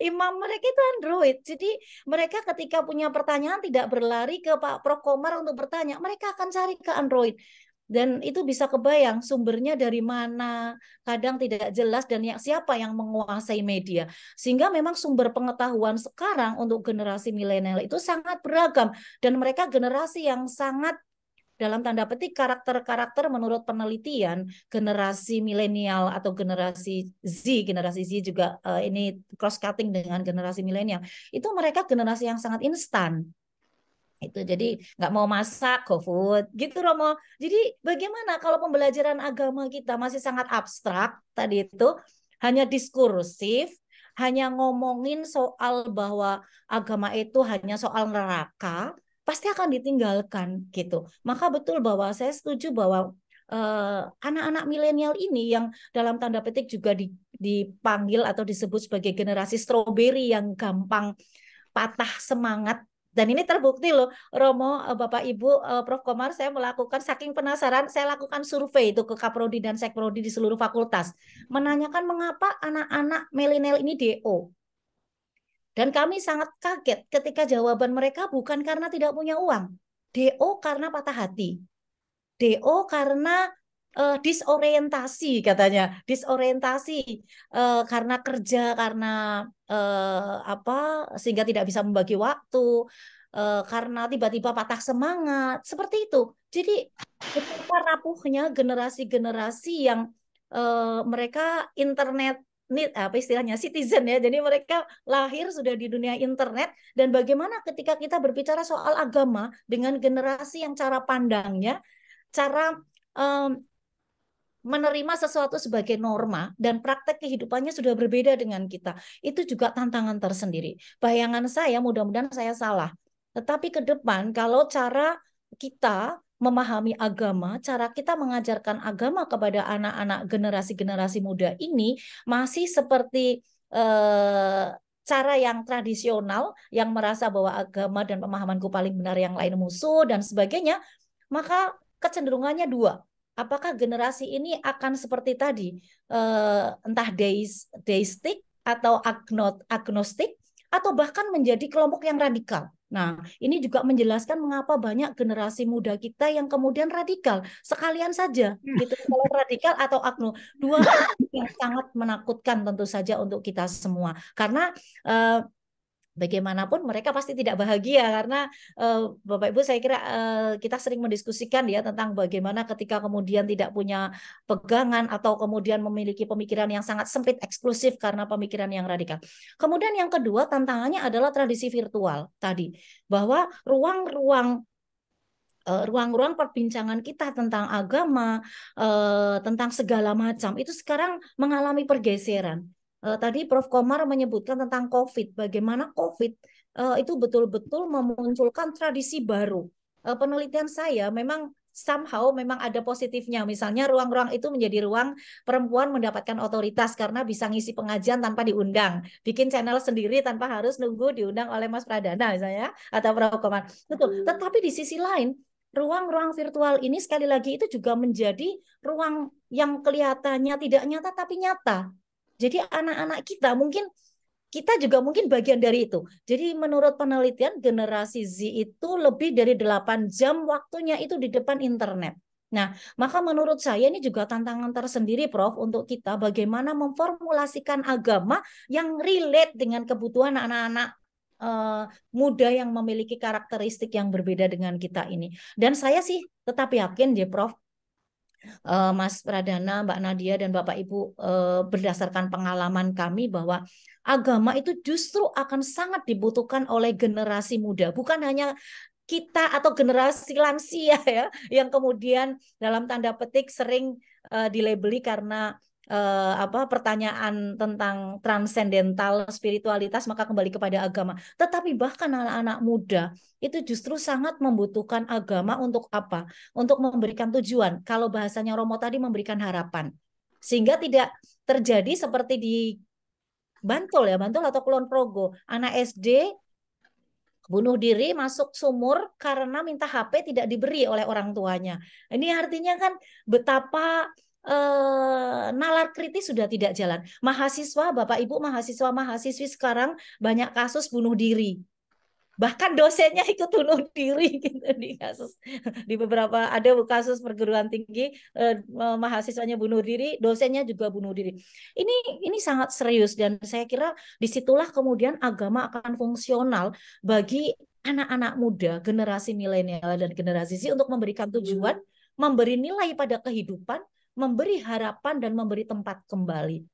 Imam mereka itu Android. Jadi mereka ketika punya pertanyaan tidak berlari ke Pak Prof. Komar untuk bertanya, mereka akan cari ke Android. Dan itu bisa kebayang sumbernya dari mana, kadang tidak jelas, dan siapa yang menguasai media. Sehingga memang sumber pengetahuan sekarang untuk generasi milenial itu sangat beragam, dan mereka generasi yang sangat, dalam tanda petik, karakter-karakter menurut penelitian generasi milenial atau generasi Z juga ini cross cutting dengan generasi milenial, itu mereka generasi yang sangat instan. Itu jadi nggak mau masak, GoFood gitu Romo. Jadi bagaimana kalau pembelajaran agama kita masih sangat abstrak tadi itu, hanya diskursif, hanya ngomongin soal bahwa agama itu hanya soal neraka, pasti akan ditinggalkan gitu. Maka betul bahwa saya setuju bahwa anak-anak milenial ini yang dalam tanda petik juga dipanggil atau disebut sebagai generasi stroberi yang gampang patah semangat. Dan ini terbukti loh, Romo, Bapak Ibu, Prof. Komar, saya melakukan, saking penasaran, saya lakukan survei itu ke Kaprodi dan Sekprodi di seluruh fakultas. Menanyakan mengapa anak-anak milenial ini DO. Dan kami sangat kaget ketika jawaban mereka bukan karena tidak punya uang. DO karena patah hati. DO karena disorientasi katanya, disorientasi karena kerja, karena sehingga tidak bisa membagi waktu, karena tiba-tiba patah semangat, seperti itu. Jadi betapa rapuhnya generasi-generasi yang mereka internet apa istilahnya citizen ya. Jadi mereka lahir sudah di dunia internet, dan bagaimana ketika kita berbicara soal agama dengan generasi yang cara pandangnya, cara menerima sesuatu sebagai norma dan praktek kehidupannya sudah berbeda dengan kita. Itu juga tantangan tersendiri. Bayangan saya, mudah-mudahan saya salah. Tetapi ke depan, kalau cara kita memahami agama, cara kita mengajarkan agama kepada anak-anak generasi-generasi muda ini masih seperti cara yang tradisional, yang merasa bahwa agama dan pemahamanku paling benar, yang lain musuh, dan sebagainya, maka kecenderungannya dua. Apakah generasi ini akan seperti tadi, entah deistik atau agnostik, atau bahkan menjadi kelompok yang radikal. Nah, ini juga menjelaskan mengapa banyak generasi muda kita yang kemudian radikal. Sekalian saja, gitu, kalau radikal atau agno, dua yang sangat menakutkan tentu saja untuk kita semua. Karena bagaimanapun mereka pasti tidak bahagia, karena Bapak Ibu, saya kira kita sering mendiskusikan ya tentang bagaimana ketika kemudian tidak punya pegangan atau kemudian memiliki pemikiran yang sangat sempit, eksklusif karena pemikiran yang radikal. Kemudian yang kedua tantangannya adalah tradisi virtual tadi, bahwa ruang-ruang perbincangan kita tentang agama, tentang segala macam, itu sekarang mengalami pergeseran. Tadi Prof. Komar menyebutkan tentang COVID, bagaimana COVID itu betul-betul memunculkan tradisi baru. Penelitian saya memang somehow memang ada positifnya. Misalnya ruang-ruang itu menjadi ruang perempuan mendapatkan otoritas karena bisa ngisi pengajian tanpa diundang, bikin channel sendiri tanpa harus nunggu diundang oleh Mas Pradana misalnya, atau Prof. Komar. Betul. Tetapi di sisi lain, ruang-ruang virtual ini sekali lagi itu juga menjadi ruang yang kelihatannya tidak nyata tapi nyata. Jadi anak-anak kita juga mungkin bagian dari itu. Jadi menurut penelitian, generasi Z itu lebih dari 8 jam waktunya itu di depan internet. Nah, maka menurut saya ini juga tantangan tersendiri, Prof, untuk kita bagaimana memformulasikan agama yang relate dengan kebutuhan anak-anak muda yang memiliki karakteristik yang berbeda dengan kita ini. Dan saya sih tetap yakin, ya Prof, Mas Pradana, Mbak Nadia, dan Bapak Ibu, berdasarkan pengalaman kami bahwa agama itu justru akan sangat dibutuhkan oleh generasi muda, bukan hanya kita atau generasi lansia ya, yang kemudian dalam tanda petik sering dilabeli karena pertanyaan tentang transendental spiritualitas, maka kembali kepada agama. Tetapi bahkan anak-anak muda itu justru sangat membutuhkan agama untuk apa? Untuk memberikan tujuan. Kalau bahasanya Romo tadi, memberikan harapan. Sehingga tidak terjadi seperti di Bantul ya, Bantul atau Kulon Progo, anak SD bunuh diri masuk sumur karena minta HP tidak diberi oleh orang tuanya. Ini artinya kan betapa nalar kritis sudah tidak jalan. Mahasiswa, Bapak Ibu, mahasiswa-mahasiswi sekarang banyak kasus bunuh diri. Bahkan dosennya ikut bunuh diri gitu di beberapa, ada kasus perguruan tinggi, mahasiswanya bunuh diri, dosennya juga bunuh diri. Ini sangat serius, dan saya kira disitulah kemudian agama akan fungsional bagi anak-anak muda, generasi milenial dan generasi Z, untuk memberikan tujuan, memberi nilai pada kehidupan, memberi harapan, dan memberi tempat kembali.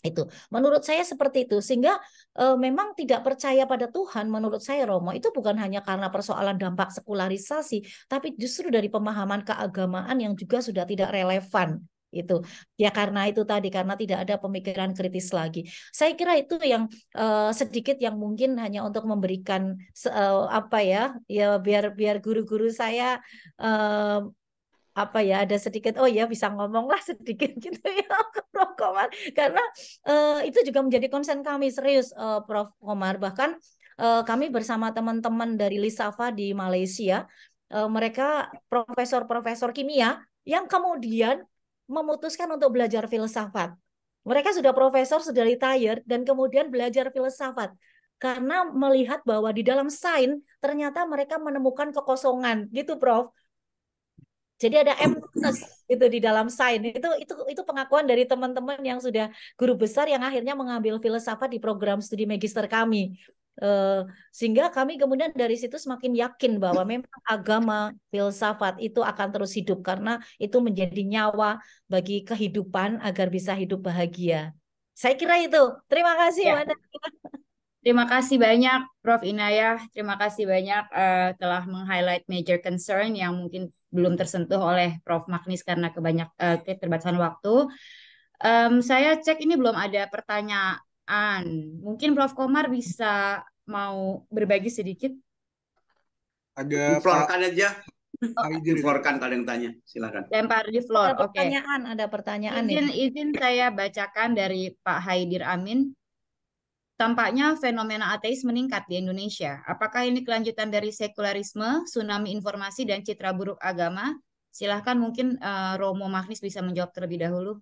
Itu menurut saya seperti itu, sehingga memang tidak percaya pada Tuhan, menurut saya Romo, itu bukan hanya karena persoalan dampak sekularisasi, tapi justru dari pemahaman keagamaan yang juga sudah tidak relevan. Itu ya, karena itu tadi, karena tidak ada pemikiran kritis lagi. Saya kira itu yang sedikit yang mungkin hanya untuk memberikan biar guru-guru saya apa ya, ada sedikit oh ya bisa ngomong lah sedikit gitu ya Prof Komar, karena itu juga menjadi concern kami serius Prof Komar. Bahkan kami bersama teman-teman dari Lisafa di Malaysia, mereka profesor-profesor kimia yang kemudian memutuskan untuk belajar filsafat. Mereka sudah profesor, sudah retire, dan kemudian belajar filsafat karena melihat bahwa di dalam sains ternyata mereka menemukan kekosongan gitu Prof. Jadi ada emptiness itu di dalam sains. Itu pengakuan dari teman-teman yang sudah guru besar yang akhirnya mengambil filsafat di program studi magister kami. Sehingga kami kemudian dari situ semakin yakin bahwa memang agama filsafat itu akan terus hidup karena itu menjadi nyawa bagi kehidupan agar bisa hidup bahagia. Saya kira itu. Terima kasih, Ya. Mbak. Terima kasih banyak Prof. Inayah. Terima kasih banyak telah meng-highlight major concern yang mungkin belum tersentuh oleh Prof. Magnis karena keterbatasan waktu. Saya cek ini belum ada pertanyaan. Mungkin Prof. Komar bisa mau berbagi sedikit. Ada Pak Floorkan aja. Haidir. Floorkan kalau yang tanya, silakan. Lempar di floor. Ada Oke. pertanyaan, ada pertanyaan nih. Izin saya bacakan dari Pak Haidir Amin. Tampaknya fenomena ateis meningkat di Indonesia. Apakah ini kelanjutan dari sekularisme, tsunami informasi, dan citra buruk agama? Silahkan mungkin Romo Magnis bisa menjawab terlebih dahulu.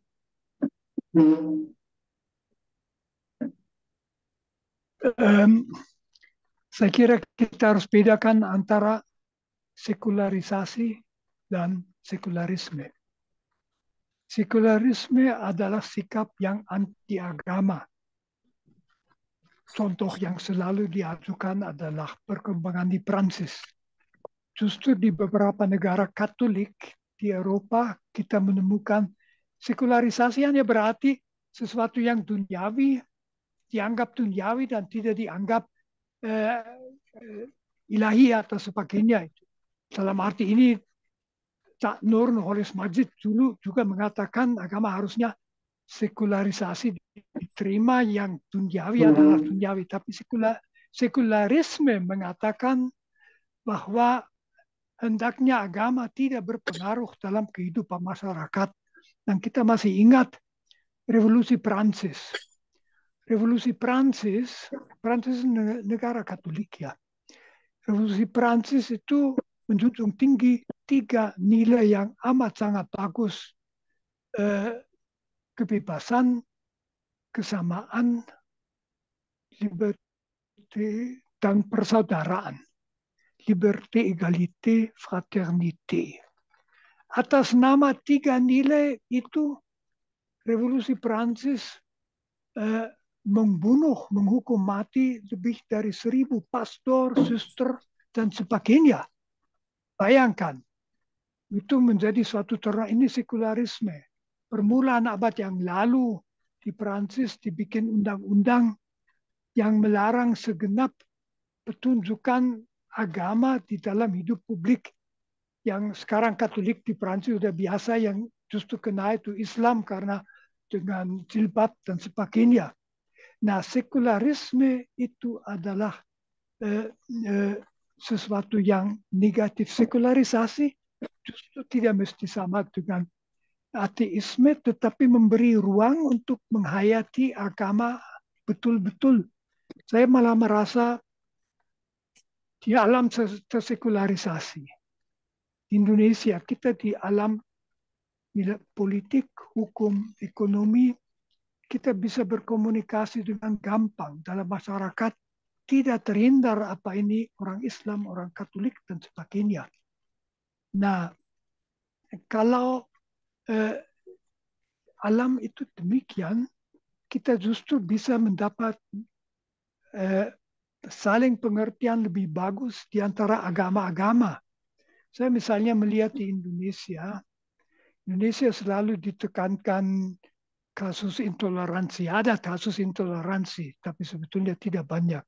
Saya kira kita harus bedakan antara sekularisasi dan sekularisme. Sekularisme adalah sikap yang anti agama. Contoh yang selalu diajukan adalah perkembangan di Prancis. Justru di beberapa negara Katolik di Eropa kita menemukan sekularisasi hanya berarti sesuatu yang duniawi, dianggap duniawi dan tidak dianggap ilahi atau sebagainya. Dalam arti ini Cak Nur Nurholis Majid dulu juga mengatakan agama harusnya sekularisasi diterima, yang duniawi adalah duniawi. Tapi sekularisme mengatakan bahwa hendaknya agama tidak berpengaruh dalam kehidupan masyarakat. Dan kita masih ingat revolusi Prancis. Revolusi Prancis negara Katolik ya. Revolusi Prancis itu menjunjung tinggi 3 nilai yang amat sangat bagus. Kebebasan, kesamaan, liberté, dan persaudaraan. Liberté, égalité, fraternité. Atas nama 3 nilai itu, revolusi Prancis membunuh, menghukum mati lebih dari 1000 pastor, suster, dan sebagainya. Bayangkan, itu menjadi suatu ini sekularisme. Permulaan abad yang lalu di Prancis dibikin undang-undang yang melarang segenap pertunjukan agama di dalam hidup publik. Yang sekarang Katolik di Prancis sudah biasa, yang justru kena itu Islam karena dengan jilbab dan sebagainya. Nah, sekularisme itu adalah sesuatu yang negatif. Sekularisasi justru tidak mesti sama dengan ateisme, tetapi memberi ruang untuk menghayati agama betul-betul. Saya malah merasa di alam tersekularisasi di Indonesia, kita di alam politik, hukum, ekonomi, kita bisa berkomunikasi dengan gampang dalam masyarakat, tidak terhindar apa ini orang Islam, orang Katolik, dan sebagainya. Nah, kalau alam itu demikian, kita justru bisa mendapat saling pengertian lebih bagus di antara agama-agama. Saya misalnya melihat di Indonesia selalu ditekankan kasus intoleransi. Ada kasus intoleransi, tapi sebetulnya tidak banyak.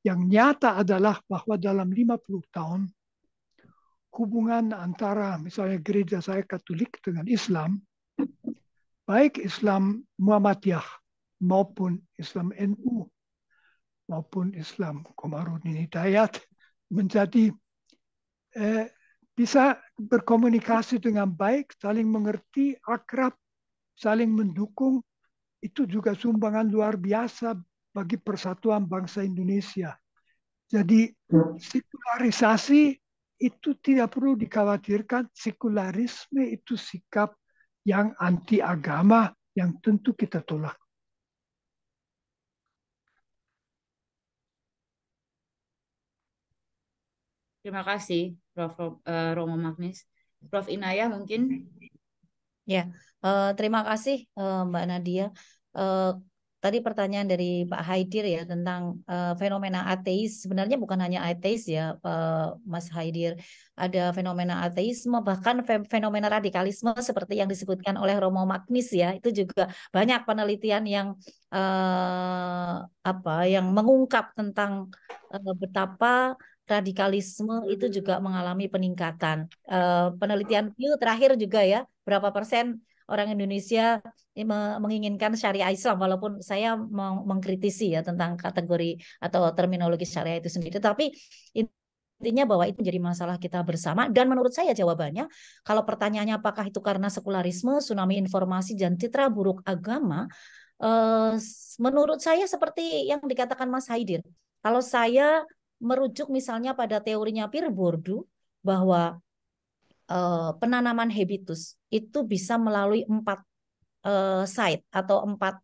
Yang nyata adalah bahwa dalam 50 tahun, hubungan antara misalnya gereja saya Katolik dengan Islam, baik Islam Muhammadiyah maupun Islam NU maupun Islam Komarudin Hidayat, menjadi bisa berkomunikasi dengan baik, saling mengerti, akrab, saling mendukung, itu juga sumbangan luar biasa bagi persatuan bangsa Indonesia. Jadi sekularisasi itu tidak perlu dikhawatirkan. Sekularisme itu sikap yang anti agama yang tentu kita tolak. Terima kasih, Prof. Romo Magnis. Prof. Inayah mungkin? Ya, terima kasih Mbak Nadia. Tadi pertanyaan dari Pak Haidir ya tentang fenomena ateis. Sebenarnya bukan hanya ateis ya, Mas Haidir. Ada fenomena ateisme, bahkan fenomena radikalisme seperti yang disebutkan oleh Romo Magnis ya. Itu juga banyak penelitian yang yang mengungkap tentang betapa radikalisme itu juga mengalami peningkatan. Penelitian Pew terakhir juga ya, berapa persen orang Indonesia menginginkan syariah Islam, walaupun saya mengkritisi ya tentang kategori atau terminologi syariah itu sendiri. Tapi intinya bahwa itu menjadi masalah kita bersama. Dan menurut saya jawabannya, kalau pertanyaannya apakah itu karena sekularisme, tsunami informasi, dan citra buruk agama, menurut saya seperti yang dikatakan Mas Haidir. Kalau saya merujuk misalnya pada teorinya Pierre Bourdieu, bahwa penanaman habitus itu bisa melalui 4 site atau 4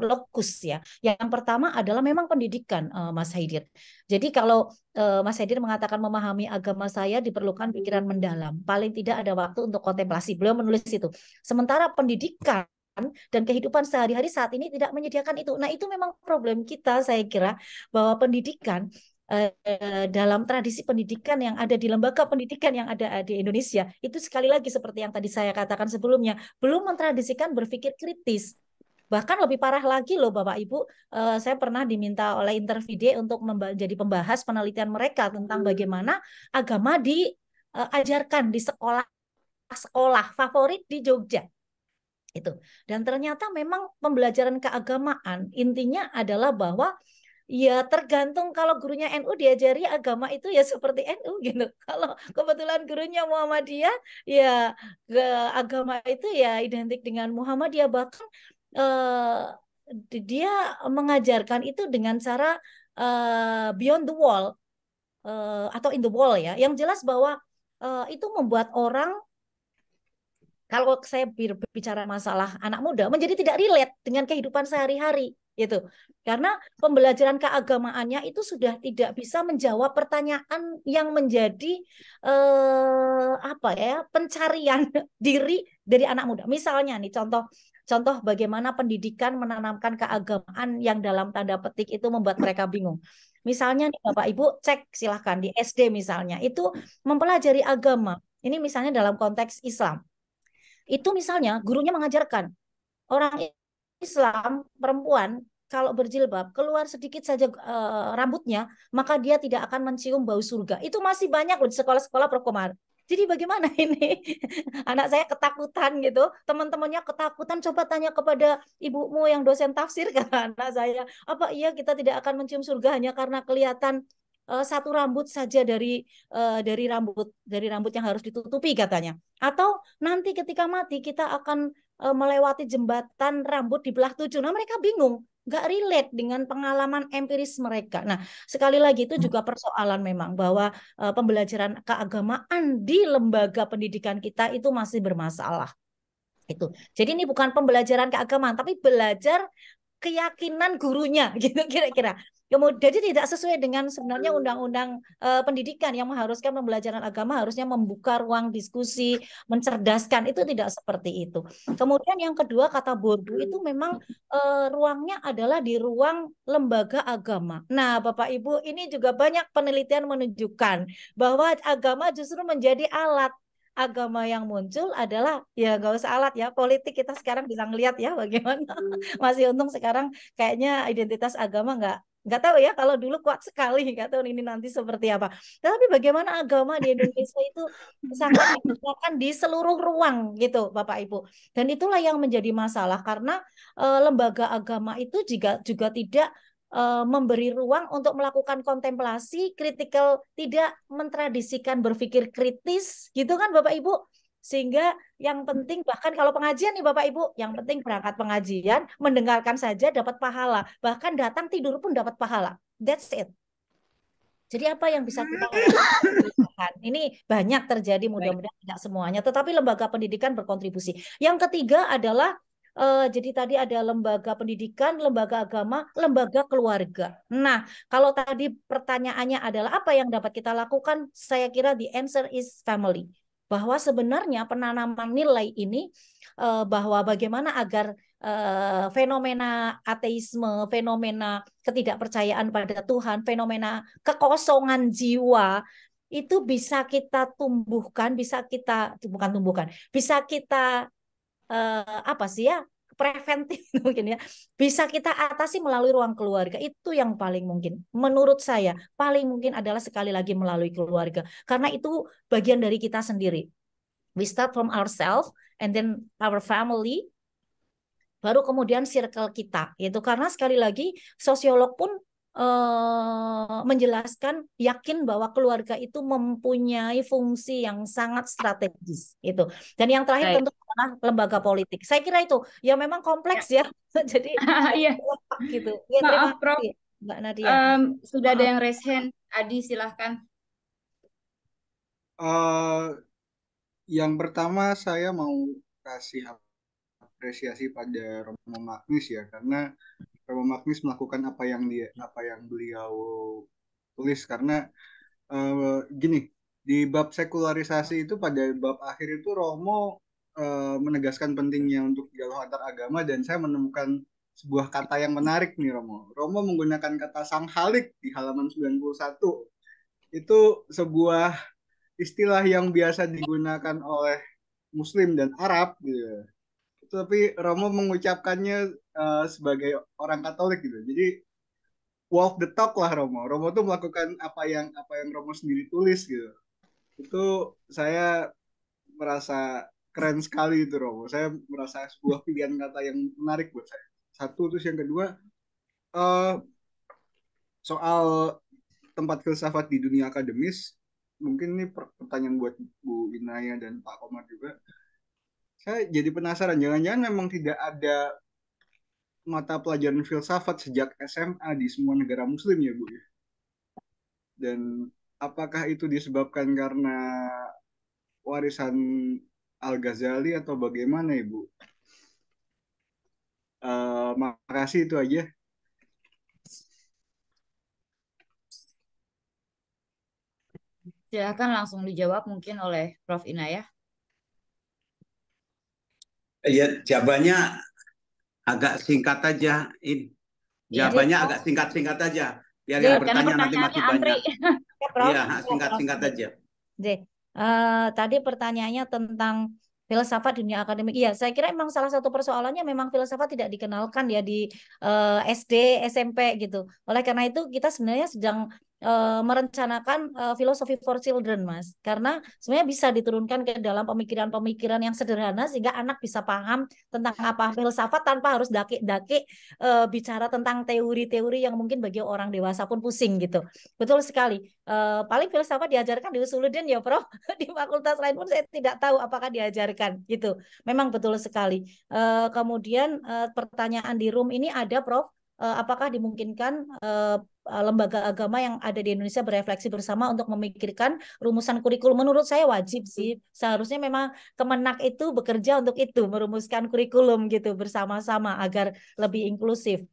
lokus ya. Yang pertama adalah memang pendidikan, Mas Haidir. Jadi kalau Mas Haidir mengatakan memahami agama saya diperlukan pikiran mendalam, paling tidak ada waktu untuk kontemplasi. Beliau menulis itu. Sementara pendidikan dan kehidupan sehari-hari saat ini tidak menyediakan itu. Nah, itu memang problem kita, saya kira, bahwa pendidikan dalam tradisi pendidikan yang ada di lembaga pendidikan yang ada di Indonesia, itu sekali lagi seperti yang tadi saya katakan sebelumnya, belum mentradisikan berpikir kritis. Bahkan lebih parah lagi loh Bapak Ibu, saya pernah diminta oleh Intervide untuk menjadi pembahas penelitian mereka tentang bagaimana agama diajarkan di sekolah favorit di Jogja. Itu. Dan ternyata memang pembelajaran keagamaan intinya adalah bahwa ya tergantung, kalau gurunya NU diajari agama itu ya seperti NU gitu. Kalau kebetulan gurunya Muhammadiyah ya agama itu ya identik dengan Muhammadiyah. Bahkan dia mengajarkan itu dengan cara beyond the wall atau in the wall ya. Yang jelas bahwa itu membuat orang, kalau saya bicara masalah anak muda, menjadi tidak relate dengan kehidupan sehari-hari gitu. Karena pembelajaran keagamaannya itu sudah tidak bisa menjawab pertanyaan yang menjadi pencarian diri dari anak muda. Misalnya nih contoh bagaimana pendidikan menanamkan keagamaan yang dalam tanda petik itu membuat mereka bingung. Misalnya nih Bapak Ibu cek silahkan di SD misalnya, itu mempelajari agama. Ini misalnya dalam konteks Islam. Itu misalnya gurunya mengajarkan orang Islam perempuan kalau berjilbab keluar sedikit saja rambutnya, maka dia tidak akan mencium bau surga. Itu masih banyak loh di sekolah-sekolah Prokomar. Jadi bagaimana ini? Anak saya ketakutan gitu, teman-temannya ketakutan. Coba tanya kepada ibumu yang dosen tafsir, kata anak saya. Apa iya kita tidak akan mencium surga hanya karena kelihatan satu rambut saja dari rambut yang harus ditutupi katanya. Atau nanti ketika mati kita akan melewati jembatan rambut di belah 7. Nah, mereka bingung, nggak relate dengan pengalaman empiris mereka. Nah, sekali lagi itu juga persoalan memang bahwa pembelajaran keagamaan di lembaga pendidikan kita itu masih bermasalah. Itu. Jadi ini bukan pembelajaran keagamaan, tapi belajar keyakinan gurunya gitu kira-kira. Kemudian jadi tidak sesuai dengan sebenarnya undang-undang pendidikan yang mengharuskan pembelajaran agama harusnya membuka ruang diskusi, mencerdaskan. Itu tidak seperti itu. Kemudian yang kedua, kata Bourdieu itu memang ruangnya adalah di ruang lembaga agama. Nah, Bapak Ibu, ini juga banyak penelitian menunjukkan bahwa agama justru menjadi alat. Agama yang muncul adalah ya nggak usah alat ya, politik kita sekarang bisa ngelihat ya bagaimana. Masih untung sekarang kayaknya identitas agama nggak tahu ya, kalau dulu kuat sekali, nggak tahu ini nanti seperti apa. Tapi bagaimana agama di Indonesia itu sangat digunakan di seluruh ruang gitu Bapak Ibu. Dan itulah yang menjadi masalah karena lembaga agama itu juga tidak memberi ruang untuk melakukan kontemplasi, kritikal, tidak mentradisikan berpikir kritis, gitu kan Bapak Ibu? Sehingga yang penting, bahkan kalau pengajian nih Bapak Ibu, yang penting berangkat pengajian, mendengarkan saja dapat pahala, bahkan datang tidur pun dapat pahala. That's it. Jadi apa yang bisa kita lakukan? Ini banyak terjadi, mudah-mudahan tidak semuanya, tetapi lembaga pendidikan berkontribusi. Yang ketiga adalah jadi tadi ada lembaga pendidikan, lembaga agama, lembaga keluarga. Nah, kalau tadi pertanyaannya adalah apa yang dapat kita lakukan, saya kira the answer is family. Bahwa sebenarnya penanaman nilai ini bahwa bagaimana agar fenomena ateisme, fenomena ketidakpercayaan pada Tuhan, fenomena kekosongan jiwa itu bisa kita tumbuhkan, bisa kita bukan tumbuhkan, bisa kita apa sih ya, preventif mungkin ya, bisa kita atasi melalui ruang keluarga. Itu yang paling mungkin, menurut saya paling mungkin adalah sekali lagi melalui keluarga, karena itu bagian dari kita sendiri. We start from ourselves and then our family, baru kemudian circle kita, itu karena sekali lagi sosiolog pun menjelaskan, yakin bahwa keluarga itu mempunyai fungsi yang sangat strategis itu. Dan yang terakhir tentu adalah lembaga politik. Saya kira itu ya memang kompleks ya. Jadi Iya. gitu. Ya, terima Maaf, Prof. kasih Mbak Nadia. Sudah ada yang raise hand. Adi, silahkan. Yang pertama saya mau kasih apresiasi pada Romo Magnis ya, karena Romo Magnis melakukan apa yang beliau tulis, karena gini, di bab sekularisasi itu, pada bab akhir itu Romo menegaskan pentingnya untuk dialog antar agama, dan saya menemukan sebuah kata yang menarik nih Romo. Romo menggunakan kata sanghalik di halaman 91. Itu sebuah istilah yang biasa digunakan oleh Muslim dan Arab gitu. Tapi Romo mengucapkannya sebagai orang Katolik gitu. Jadi walk the talk lah Romo. Romo tuh melakukan apa yang Romo sendiri tulis gitu. Itu saya merasa keren sekali itu Romo. Saya merasa sebuah pilihan kata yang menarik buat saya. Satu, terus yang kedua soal tempat filsafat di dunia akademis. Mungkin ini pertanyaan buat Bu Inaya dan Pak Komar juga. Saya jadi penasaran, jangan-jangan memang tidak ada mata pelajaran filsafat sejak SMA di semua negara Muslim ya Bu? Dan apakah itu disebabkan karena warisan Al-Ghazali atau bagaimana Ibu? Makasih, itu aja. Silahkan langsung dijawab mungkin oleh Prof. Inayah. Ya, jawabannya agak singkat aja. Jawabannya agak singkat-singkat aja. Biar yang bertanya nanti masih banyak. Iya, singkat-singkat aja. Tadi pertanyaannya tentang filsafat dunia akademik. Iya, saya kira memang salah satu persoalannya memang filsafat tidak dikenalkan ya di SD, SMP gitu. Oleh karena itu kita sebenarnya sedang merencanakan filosofi for children, Mas. Karena sebenarnya bisa diturunkan ke dalam pemikiran-pemikiran yang sederhana sehingga anak bisa paham tentang apa filsafat tanpa harus daki-daki bicara tentang teori-teori yang mungkin bagi orang dewasa pun pusing gitu. Betul sekali. Paling filsafat diajarkan di Usuluddin ya, Prof. Di fakultas lain pun saya tidak tahu apakah diajarkan gitu. Memang betul sekali. Kemudian pertanyaan di room ini ada, Prof. Apakah dimungkinkan lembaga agama yang ada di Indonesia berefleksi bersama untuk memikirkan rumusan kurikulum? Menurut saya wajib sih. Seharusnya memang Kemenak itu bekerja untuk itu, merumuskan kurikulum gitu bersama-sama agar lebih inklusif.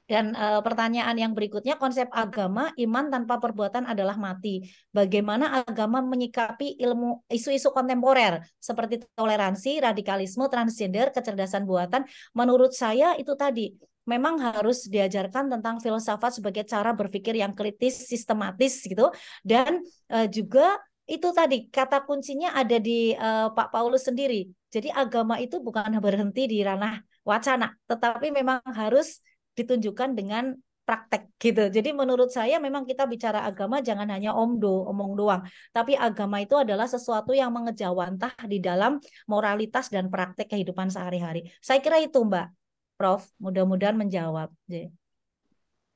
Dan pertanyaan yang berikutnya, konsep agama, iman tanpa perbuatan adalah mati. Bagaimana agama menyikapi isu-isu kontemporer seperti toleransi, radikalisme, transgender, kecerdasan buatan? Menurut saya itu tadi memang harus diajarkan tentang filsafat sebagai cara berpikir yang kritis, sistematis gitu. Dan juga itu tadi kata kuncinya ada di Pak Paulus sendiri. Jadi agama itu bukan berhenti di ranah wacana, tetapi memang harus ditunjukkan dengan praktek gitu. Jadi menurut saya memang kita bicara agama jangan hanya omong doang, tapi agama itu adalah sesuatu yang mengejawantah di dalam moralitas dan praktek kehidupan sehari-hari. Saya kira itu Mbak Prof, mudah-mudahan menjawab.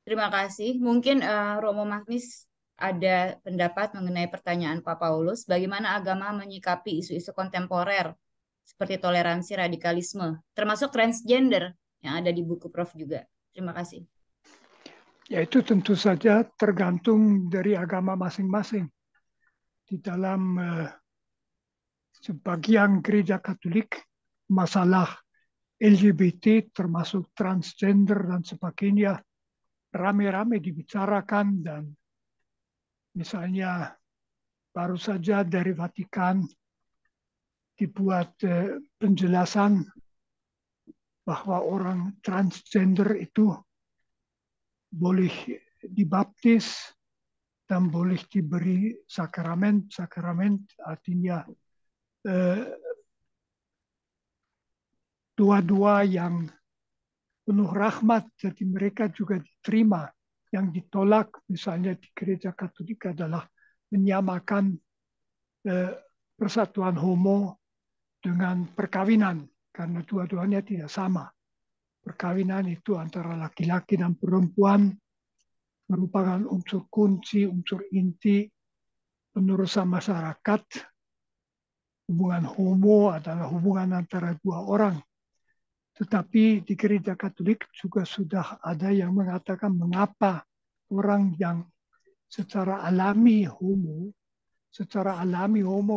Terima kasih. Mungkin Romo Magnis ada pendapat mengenai pertanyaan Pak Paulus, bagaimana agama menyikapi isu-isu kontemporer seperti toleransi, radikalisme, termasuk transgender yang ada di buku Prof juga. Terima kasih. Ya, itu tentu saja tergantung dari agama masing-masing. Di dalam sebagian gereja Katolik, masalah LGBT termasuk transgender dan sebagainya rame-rame dibicarakan, dan misalnya baru saja dari Vatikan dibuat penjelasan bahwa orang transgender itu boleh dibaptis dan boleh diberi sakramen. Sakramen artinya dua-dua yang penuh rahmat, jadi mereka juga diterima. Yang ditolak misalnya di gereja Katolik adalah menyamakan persatuan homo dengan perkawinan, karena dua-duanya tidak sama. Perkawinan itu antara laki-laki dan perempuan merupakan unsur kunci, unsur inti penerusan masyarakat. Hubungan homo adalah hubungan antara dua orang. Tetapi di gereja Katolik juga sudah ada yang mengatakan mengapa orang yang secara alami homo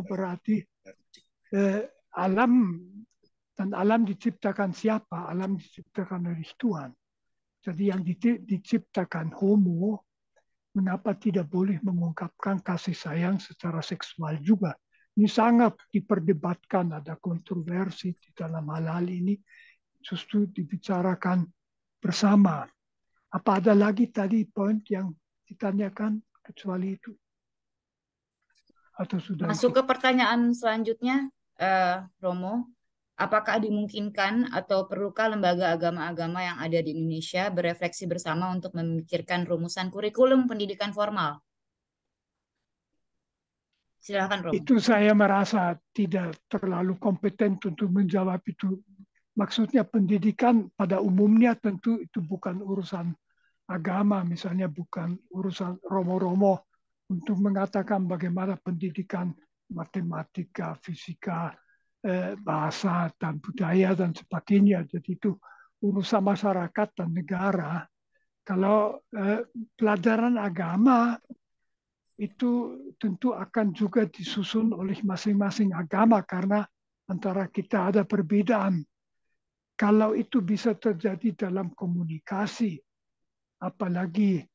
berarti alam, dan alam diciptakan siapa? Alam diciptakan oleh Tuhan. Jadi yang diciptakan homo, mengapa tidak boleh mengungkapkan kasih sayang secara seksual juga? Ini sangat diperdebatkan, ada kontroversi di dalam hal-hal ini, justru dibicarakan bersama. Apa ada lagi tadi poin yang ditanyakan kecuali itu? Atau sudah Masuk itu? ke pertanyaan selanjutnya, Romo. Apakah dimungkinkan atau perlukah lembaga agama-agama yang ada di Indonesia berefleksi bersama untuk memikirkan rumusan kurikulum pendidikan formal? Silakan, Romo. Itu saya merasa tidak terlalu kompeten untuk menjawab itu. Maksudnya pendidikan pada umumnya tentu itu bukan urusan agama, misalnya bukan urusan romo-romo untuk mengatakan bagaimana pendidikan matematika, fisika, bahasa dan budaya dan sebagainya. Jadi itu urusan masyarakat dan negara. Kalau pelajaran agama itu tentu akan juga disusun oleh masing-masing agama karena antara kita ada perbedaan. Kalau itu bisa terjadi dalam komunikasi, apalagi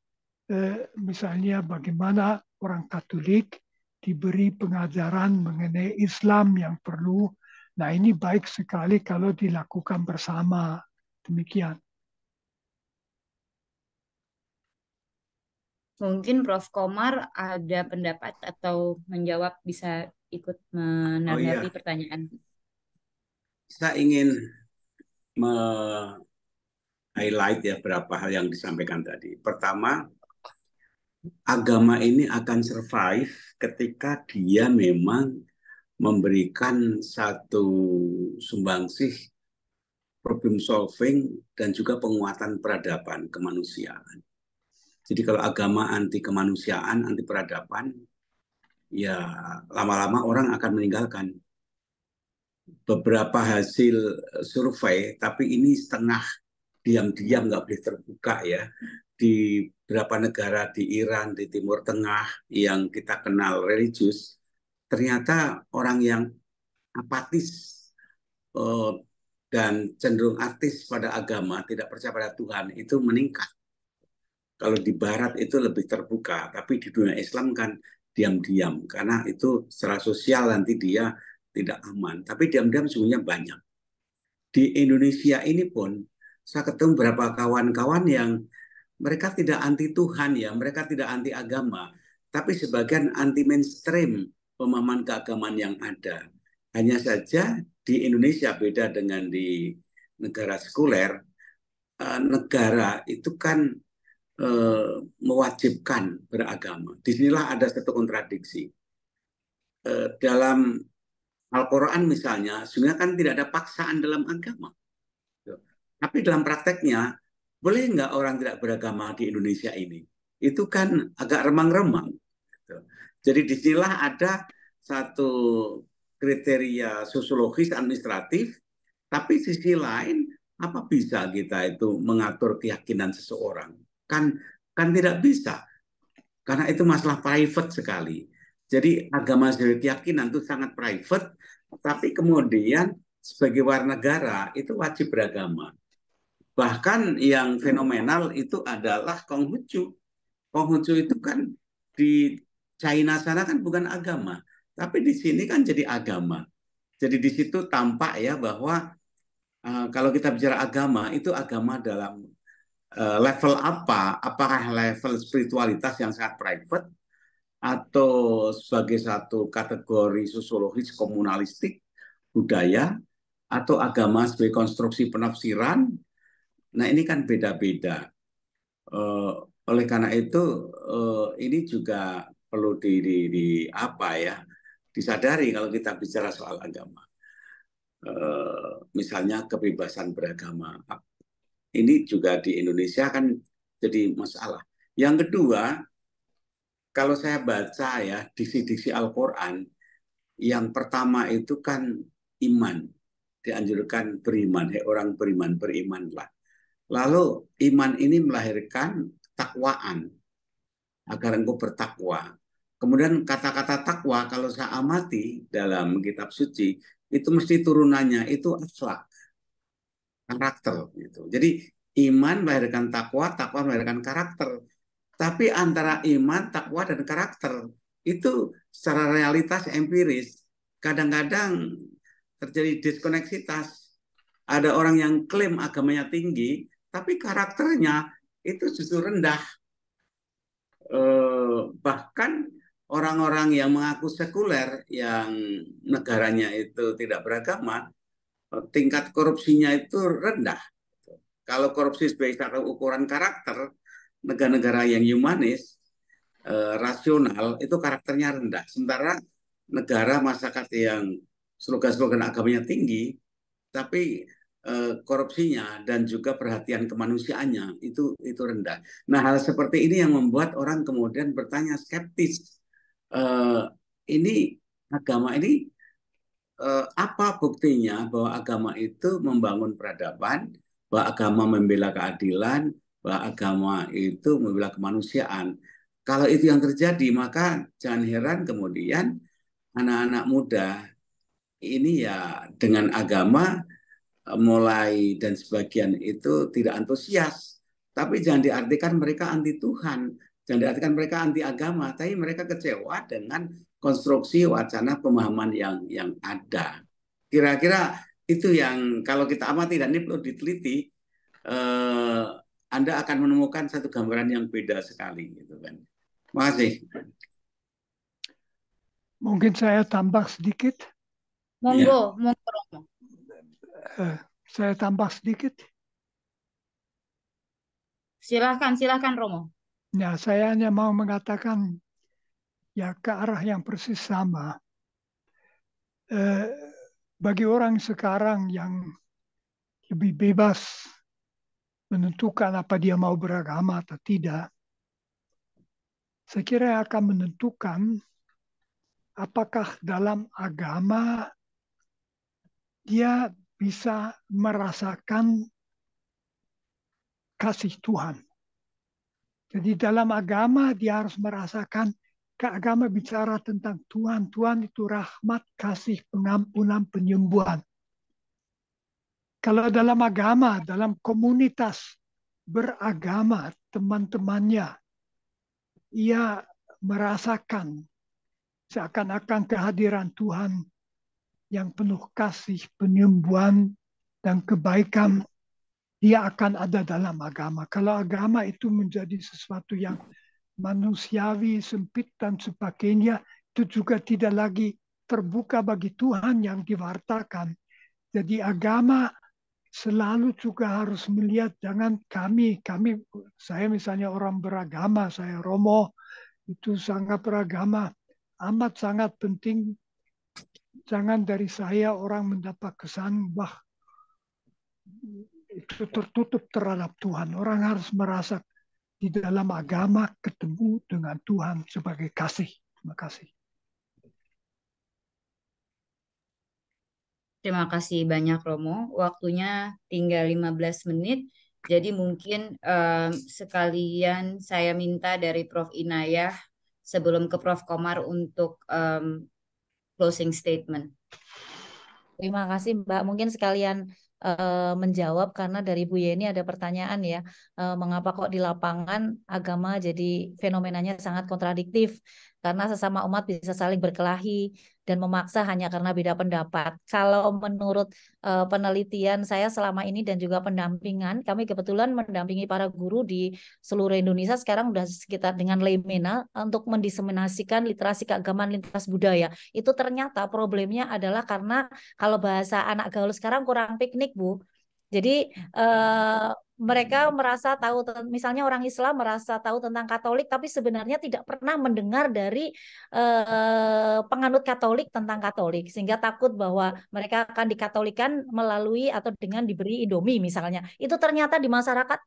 misalnya bagaimana orang Katolik diberi pengajaran mengenai Islam yang perlu. Nah, ini baik sekali kalau dilakukan bersama. Demikian. Mungkin Prof. Komar ada pendapat atau menjawab, bisa ikut menanggapi pertanyaan. Saya ingin highlight ya beberapa hal yang disampaikan tadi. Pertama, agama ini akan survive ketika dia memang memberikan satu sumbangsih problem solving dan juga penguatan peradaban kemanusiaan. Jadi kalau agama anti kemanusiaan, anti peradaban, ya lama-lama orang akan meninggalkan. Beberapa hasil survei, tapi ini setengah diam-diam, nggak boleh terbuka ya, di beberapa negara di Iran, di Timur Tengah yang kita kenal religius, ternyata orang yang apatis dan cenderung ateis pada agama, tidak percaya pada Tuhan, itu meningkat. Kalau di Barat itu lebih terbuka, tapi di dunia Islam kan diam-diam, karena itu secara sosial nanti dia tidak aman. Tapi diam-diam sebenarnya banyak. Di Indonesia ini pun, saya ketemu beberapa kawan-kawan yang mereka tidak anti Tuhan ya, mereka tidak anti agama, tapi sebagian anti mainstream pemahaman keagamaan yang ada. Hanya saja di Indonesia beda dengan di negara sekuler, negara itu kan mewajibkan beragama. Disinilah ada satu kontradiksi. Dalam Al-Quran misalnya, sebenarnya kan tidak ada paksaan dalam agama. Tapi dalam prakteknya, boleh nggak orang tidak beragama di Indonesia ini? Itu kan agak remang-remang. Gitu. Jadi disinilah ada satu kriteria sosiologis administratif, tapi sisi lain apa bisa kita itu mengatur keyakinan seseorang? Kan tidak bisa, karena itu masalah private sekali. Jadi agama sebagai keyakinan itu sangat private, tapi kemudian sebagai warga negara itu wajib beragama. Bahkan yang fenomenal itu adalah Konghucu. Konghucu itu kan di China sana kan bukan agama, tapi di sini kan jadi agama. Jadi di situ tampak ya bahwa kalau kita bicara agama, itu agama dalam level apa? Apakah level spiritualitas yang sangat private atau sebagai satu kategori sosiologis komunalistik budaya atau agama sebagai konstruksi penafsiran? Nah ini kan beda-beda. Oleh karena itu ini juga perlu apa ya disadari kalau kita bicara soal agama. Misalnya kebebasan beragama. Ini juga di Indonesia kan jadi masalah. Yang kedua, kalau saya baca ya diksi-diksi Al-Quran, yang pertama itu kan iman. Dianjurkan beriman, orang beriman, berimanlah. Lalu iman ini melahirkan takwaan, agar engkau bertakwa. Kemudian kata-kata takwa kalau saya amati dalam kitab suci, itu mesti turunannya itu akhlak, karakter gitu. Jadi iman melahirkan takwa, takwa melahirkan karakter. Tapi antara iman, takwa dan karakter itu secara realitas empiris kadang-kadang terjadi diskoneksitas. Ada orang yang klaim agamanya tinggi, tapi karakternya itu justru rendah. Bahkan orang-orang yang mengaku sekuler, yang negaranya itu tidak beragama, tingkat korupsinya itu rendah. Kalau korupsi sebagai ukuran karakter, negara-negara yang humanis, rasional, itu karakternya rendah. Sementara negara masyarakat yang slogan-slogan agamanya tinggi, tapi korupsinya dan juga perhatian kemanusiaannya itu rendah. Nah, hal seperti ini yang membuat orang kemudian bertanya skeptis. Ini agama ini apa buktinya bahwa agama itu membangun peradaban, bahwa agama membela keadilan, bahwa agama itu membela kemanusiaan. Kalau itu yang terjadi, maka jangan heran kemudian anak-anak muda ini ya dengan agama mulai dan sebagian itu tidak antusias. Tapi jangan diartikan mereka anti Tuhan, jangan diartikan mereka anti agama, tapi mereka kecewa dengan konstruksi wacana pemahaman yang ada. Kira-kira itu yang kalau kita amati dan ini perlu diteliti, Anda akan menemukan satu gambaran yang beda sekali, gitu kan. Terima kasih. Mungkin saya tambah sedikit. Monggo, monggo Romo. Saya tambah sedikit. Silahkan Romo. Nah, saya hanya mau mengatakan ya ke arah yang persis sama. Bagi orang sekarang yang lebih bebas menentukan apa dia mau beragama atau tidak, saya kira akan menentukan apakah dalam agama dia bisa merasakan kasih Tuhan. Jadi dalam agama dia harus merasakan, agama bicara tentang Tuhan. Tuhan itu rahmat, kasih, pengampunan, penyembuhan. Kalau dalam agama, dalam komunitas beragama, teman-temannya, ia merasakan seakan-akan kehadiran Tuhan yang penuh kasih, penyembuhan, dan kebaikan, dia akan ada dalam agama. Kalau agama itu menjadi sesuatu yang manusiawi, sempit, dan sebagainya, itu juga tidak lagi terbuka bagi Tuhan yang diwartakan. Jadi agama selalu juga harus melihat, jangan saya misalnya orang beragama, saya Romo, itu sangat beragama, amat sangat penting. Jangan dari saya orang mendapat kesan, wah itu tertutup terhadap Tuhan. Orang harus merasa di dalam agama ketemu dengan Tuhan sebagai kasih. Terima kasih. Terima kasih banyak Romo. Waktunya tinggal 15 menit. Jadi mungkin sekalian saya minta dari Prof. Inayah sebelum ke Prof. Komar untuk closing statement. Terima kasih Mbak. Mungkin sekalian menjawab karena dari Bu Yeni ada pertanyaan ya, mengapa kok di lapangan agama jadi fenomenanya sangat kontradiktif karena sesama umat bisa saling berkelahi dan memaksa hanya karena beda pendapat. Kalau menurut penelitian saya selama ini dan juga pendampingan, kami kebetulan mendampingi para guru di seluruh Indonesia sekarang sudah sekitar dengan Lemena untuk mendiseminasikan literasi keagamaan lintas budaya. Itu ternyata problemnya adalah karena kalau bahasa anak gaul sekarang kurang piknik, Bu. Jadi mereka merasa tahu, misalnya orang Islam merasa tahu tentang Katolik, tapi sebenarnya tidak pernah mendengar dari penganut Katolik tentang Katolik, sehingga takut bahwa mereka akan dikatolikan melalui atau dengan diberi Indomie misalnya. Itu ternyata di masyarakat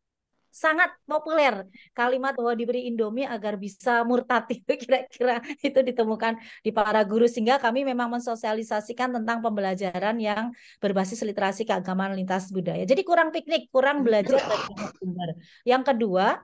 sangat populer kalimat bahwa diberi Indomie agar bisa murtad itu kira-kira itu ditemukan di para guru, sehingga kami memang mensosialisasikan tentang pembelajaran yang berbasis literasi keagamaan lintas budaya. Jadi kurang piknik, kurang belajar dari banyak sumber. Yang kedua,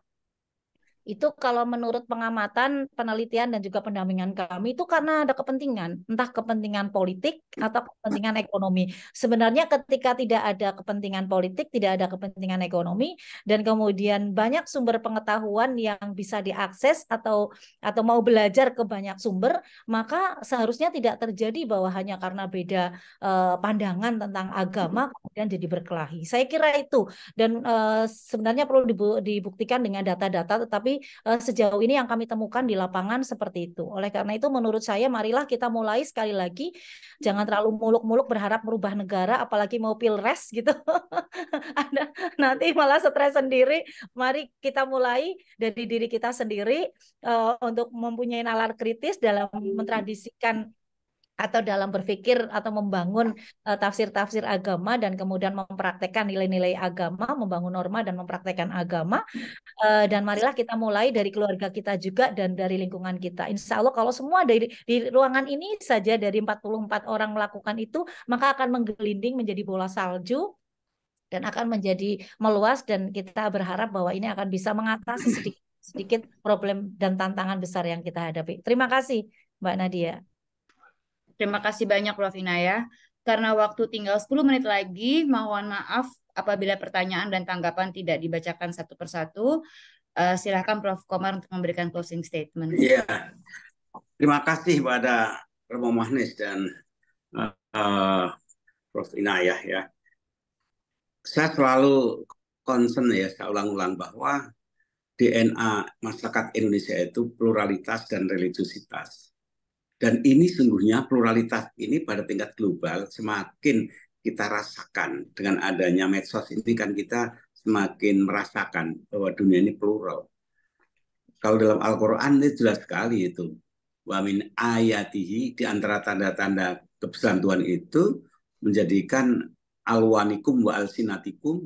itu kalau menurut pengamatan, penelitian, dan juga pendampingan kami itu karena ada kepentingan, entah kepentingan politik atau kepentingan ekonomi. Sebenarnya ketika tidak ada kepentingan politik, tidak ada kepentingan ekonomi, dan kemudian banyak sumber pengetahuan yang bisa diakses atau mau belajar ke banyak sumber, maka seharusnya tidak terjadi bahwa hanya karena beda pandangan tentang agama kemudian jadi berkelahi. Saya kira itu, dan sebenarnya perlu dibuktikan dengan data-data, tetapi sejauh ini yang kami temukan di lapangan seperti itu. Oleh karena itu menurut saya marilah kita mulai sekali lagi, jangan terlalu muluk-muluk berharap merubah negara, apalagi mau pilpres gitu. Nanti malah stres sendiri. Mari kita mulai dari diri kita sendiri untuk mempunyai nalar kritis dalam mentradisikan atau dalam berpikir atau membangun tafsir-tafsir agama dan kemudian mempraktekkan nilai-nilai agama, membangun norma dan mempraktekkan agama. Dan marilah kita mulai dari keluarga kita juga dan dari lingkungan kita. Insya Allah kalau semua di ruangan ini saja dari 44 orang melakukan itu, maka akan menggelinding menjadi bola salju dan akan menjadi meluas, dan kita berharap bahwa ini akan bisa mengatasi sedikit problem dan tantangan besar yang kita hadapi. Terima kasih Mbak Nadia. Terima kasih banyak Prof. Inayah. Karena waktu tinggal 10 menit lagi, mohon maaf apabila pertanyaan dan tanggapan tidak dibacakan satu persatu. Silakan Prof. Komar untuk memberikan closing statement. Iya, terima kasih pada Romo Magnis dan Prof. Inayah ya. Saya selalu concern ya, saya ulang-ulang bahwa DNA masyarakat Indonesia itu pluralitas dan religiositas. Dan ini sungguhnya pluralitas ini pada tingkat global semakin kita rasakan dengan adanya medsos ini, kan kita semakin merasakan bahwa dunia ini plural. Kalau dalam Al-Quran itu jelas sekali itu. Wa min ayatihi, di antara tanda-tanda kebesaran Tuhan itu menjadikan alwanikum wa alsinatikum,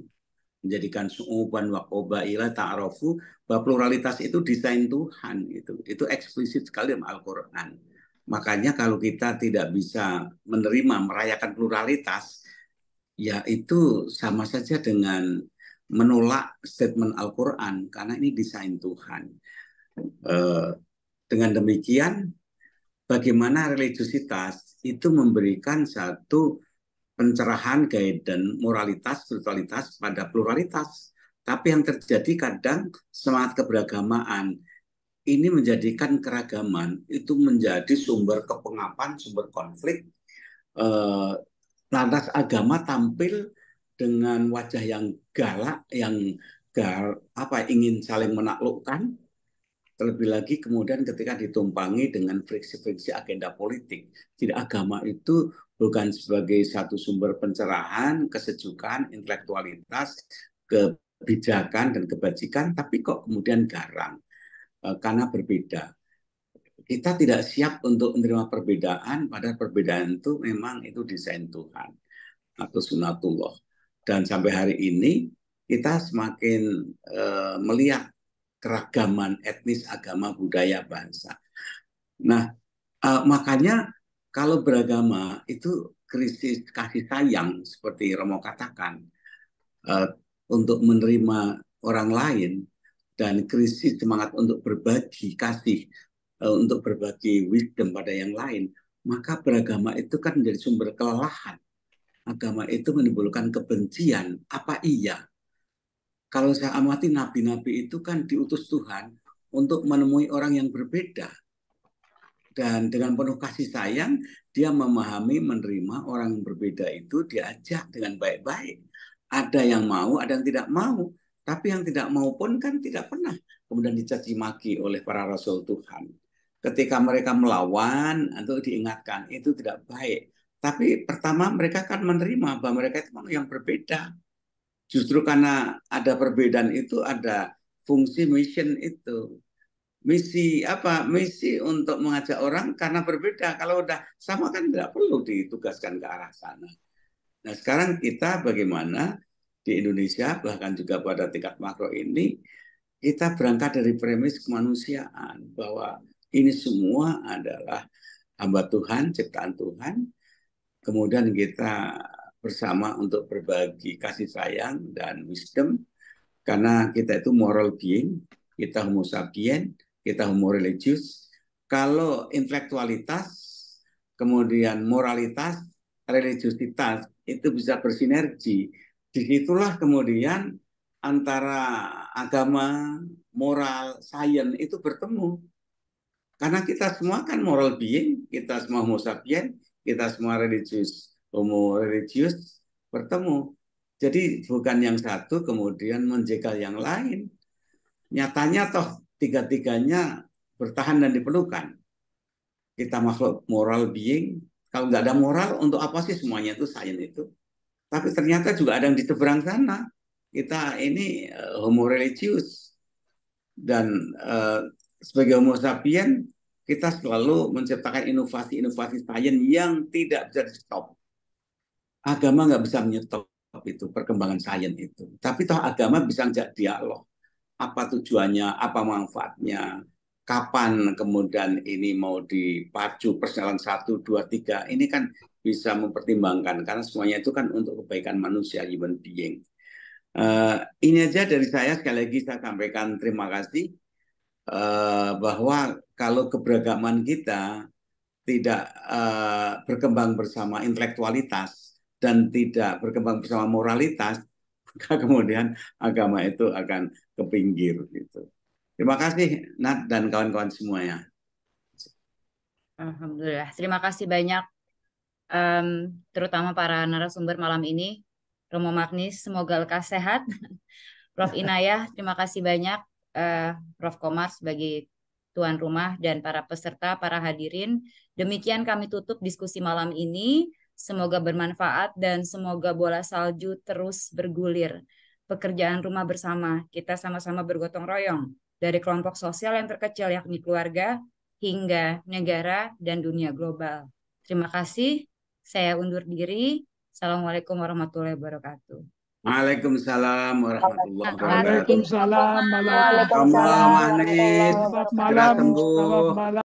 menjadikan su'uban wa qabaila ta'arafu, bahwa pluralitas itu desain Tuhan itu eksplisit sekali dalam Al-Quran. Makanya kalau kita tidak bisa menerima, merayakan pluralitas, ya itu sama saja dengan menolak statement Al-Quran, karena ini desain Tuhan. Dengan demikian, bagaimana religiositas itu memberikan satu pencerahan, guidance, moralitas, spiritualitas pada pluralitas. Tapi yang terjadi kadang semangat keberagamaan ini menjadikan keragaman itu menjadi sumber kepengapan, sumber konflik. Lantas agama tampil dengan wajah yang galak, yang ingin saling menaklukkan. Terlebih lagi kemudian ketika ditumpangi dengan friksi-friksi agenda politik. Jadi agama itu bukan sebagai satu sumber pencerahan, kesejukan, intelektualitas, kebijakan, dan kebajikan, tapi kok kemudian garang. Karena berbeda. Kita tidak siap untuk menerima perbedaan, padahal perbedaan itu memang itu desain Tuhan atau sunatullah. Dan sampai hari ini kita semakin melihat keragaman etnis, agama, budaya, bahasa. Nah, makanya kalau beragama itu krisis kasih sayang seperti Romo katakan, untuk menerima orang lain, dan krisis semangat untuk berbagi kasih, untuk berbagi wisdom pada yang lain, maka beragama itu kan menjadi sumber kelelahan. Agama itu menimbulkan kebencian. Apa iya? Kalau saya amati nabi-nabi itu kan diutus Tuhan untuk menemui orang yang berbeda. Dan dengan penuh kasih sayang, dia memahami, menerima orang yang berbeda itu, diajak dengan baik-baik. Ada yang mau, ada yang tidak mau. Tapi yang tidak mau pun kan tidak pernah kemudian dicaci maki oleh para rasul Tuhan. Ketika mereka melawan, atau diingatkan, itu tidak baik. Tapi pertama mereka kan menerima bahwa mereka itu yang berbeda. Justru karena ada perbedaan itu, ada fungsi mission itu. Misi apa? Misi untuk mengajak orang karena berbeda. Kalau udah sama kan tidak perlu ditugaskan ke arah sana. Nah, sekarang kita bagaimana di Indonesia, bahkan juga pada tingkat makro ini, kita berangkat dari premis kemanusiaan bahwa ini semua adalah hamba Tuhan, ciptaan Tuhan. Kemudian kita bersama untuk berbagi kasih sayang dan wisdom, karena kita itu moral being, kita homo sapien, kita homo religius. Kalau intelektualitas, kemudian moralitas, religiositas itu bisa bersinergi. Disitulah kemudian antara agama, moral, sains itu bertemu. Karena kita semua kan moral being, kita semua homo sapien, kita semua religius, homo religius bertemu. Jadi bukan yang satu kemudian menjegal yang lain. Nyatanya toh tiga-tiganya bertahan dan diperlukan. Kita makhluk moral being. Kalau nggak ada moral, untuk apa sih semuanya itu sains itu? Tapi ternyata juga ada yang di seberang sana. Kita ini homo religius. Dan sebagai homo sapien, kita selalu menciptakan inovasi-inovasi sains yang tidak bisa di-stop. Agama nggak bisa menyetop itu, perkembangan sains itu. Tapi toh agama bisa ngajak dialog. Apa tujuannya, apa manfaatnya, kapan kemudian ini mau dipacu perjalanan 1, 2, 3. Ini kan bisa mempertimbangkan, karena semuanya itu kan untuk kebaikan manusia, human being. Ini aja dari saya. Sekali lagi saya sampaikan terima kasih, bahwa kalau keberagaman kita tidak berkembang bersama intelektualitas dan tidak berkembang bersama moralitas, maka kemudian agama itu akan ke pinggir gitu. Terima kasih Nat dan kawan-kawan semuanya. Alhamdulillah. Terima kasih banyak, terutama para narasumber malam ini. Romo Magnis, semoga lekas sehat. Prof. Inayah, terima kasih banyak. Prof. Komar sebagai tuan rumah dan para peserta, para hadirin. Demikian kami tutup diskusi malam ini. Semoga bermanfaat dan semoga bola salju terus bergulir. Pekerjaan rumah bersama, kita sama-sama bergotong royong. Dari kelompok sosial yang terkecil yakni keluarga, hingga negara dan dunia global. Terima kasih. Saya undur diri. Assalamualaikum warahmatullahi wabarakatuh. Waalaikumsalam warahmatullahi wabarakatuh. Waalaikumsalam. Selamat malam, Selamat segera malam. sembuh. Selamat malam.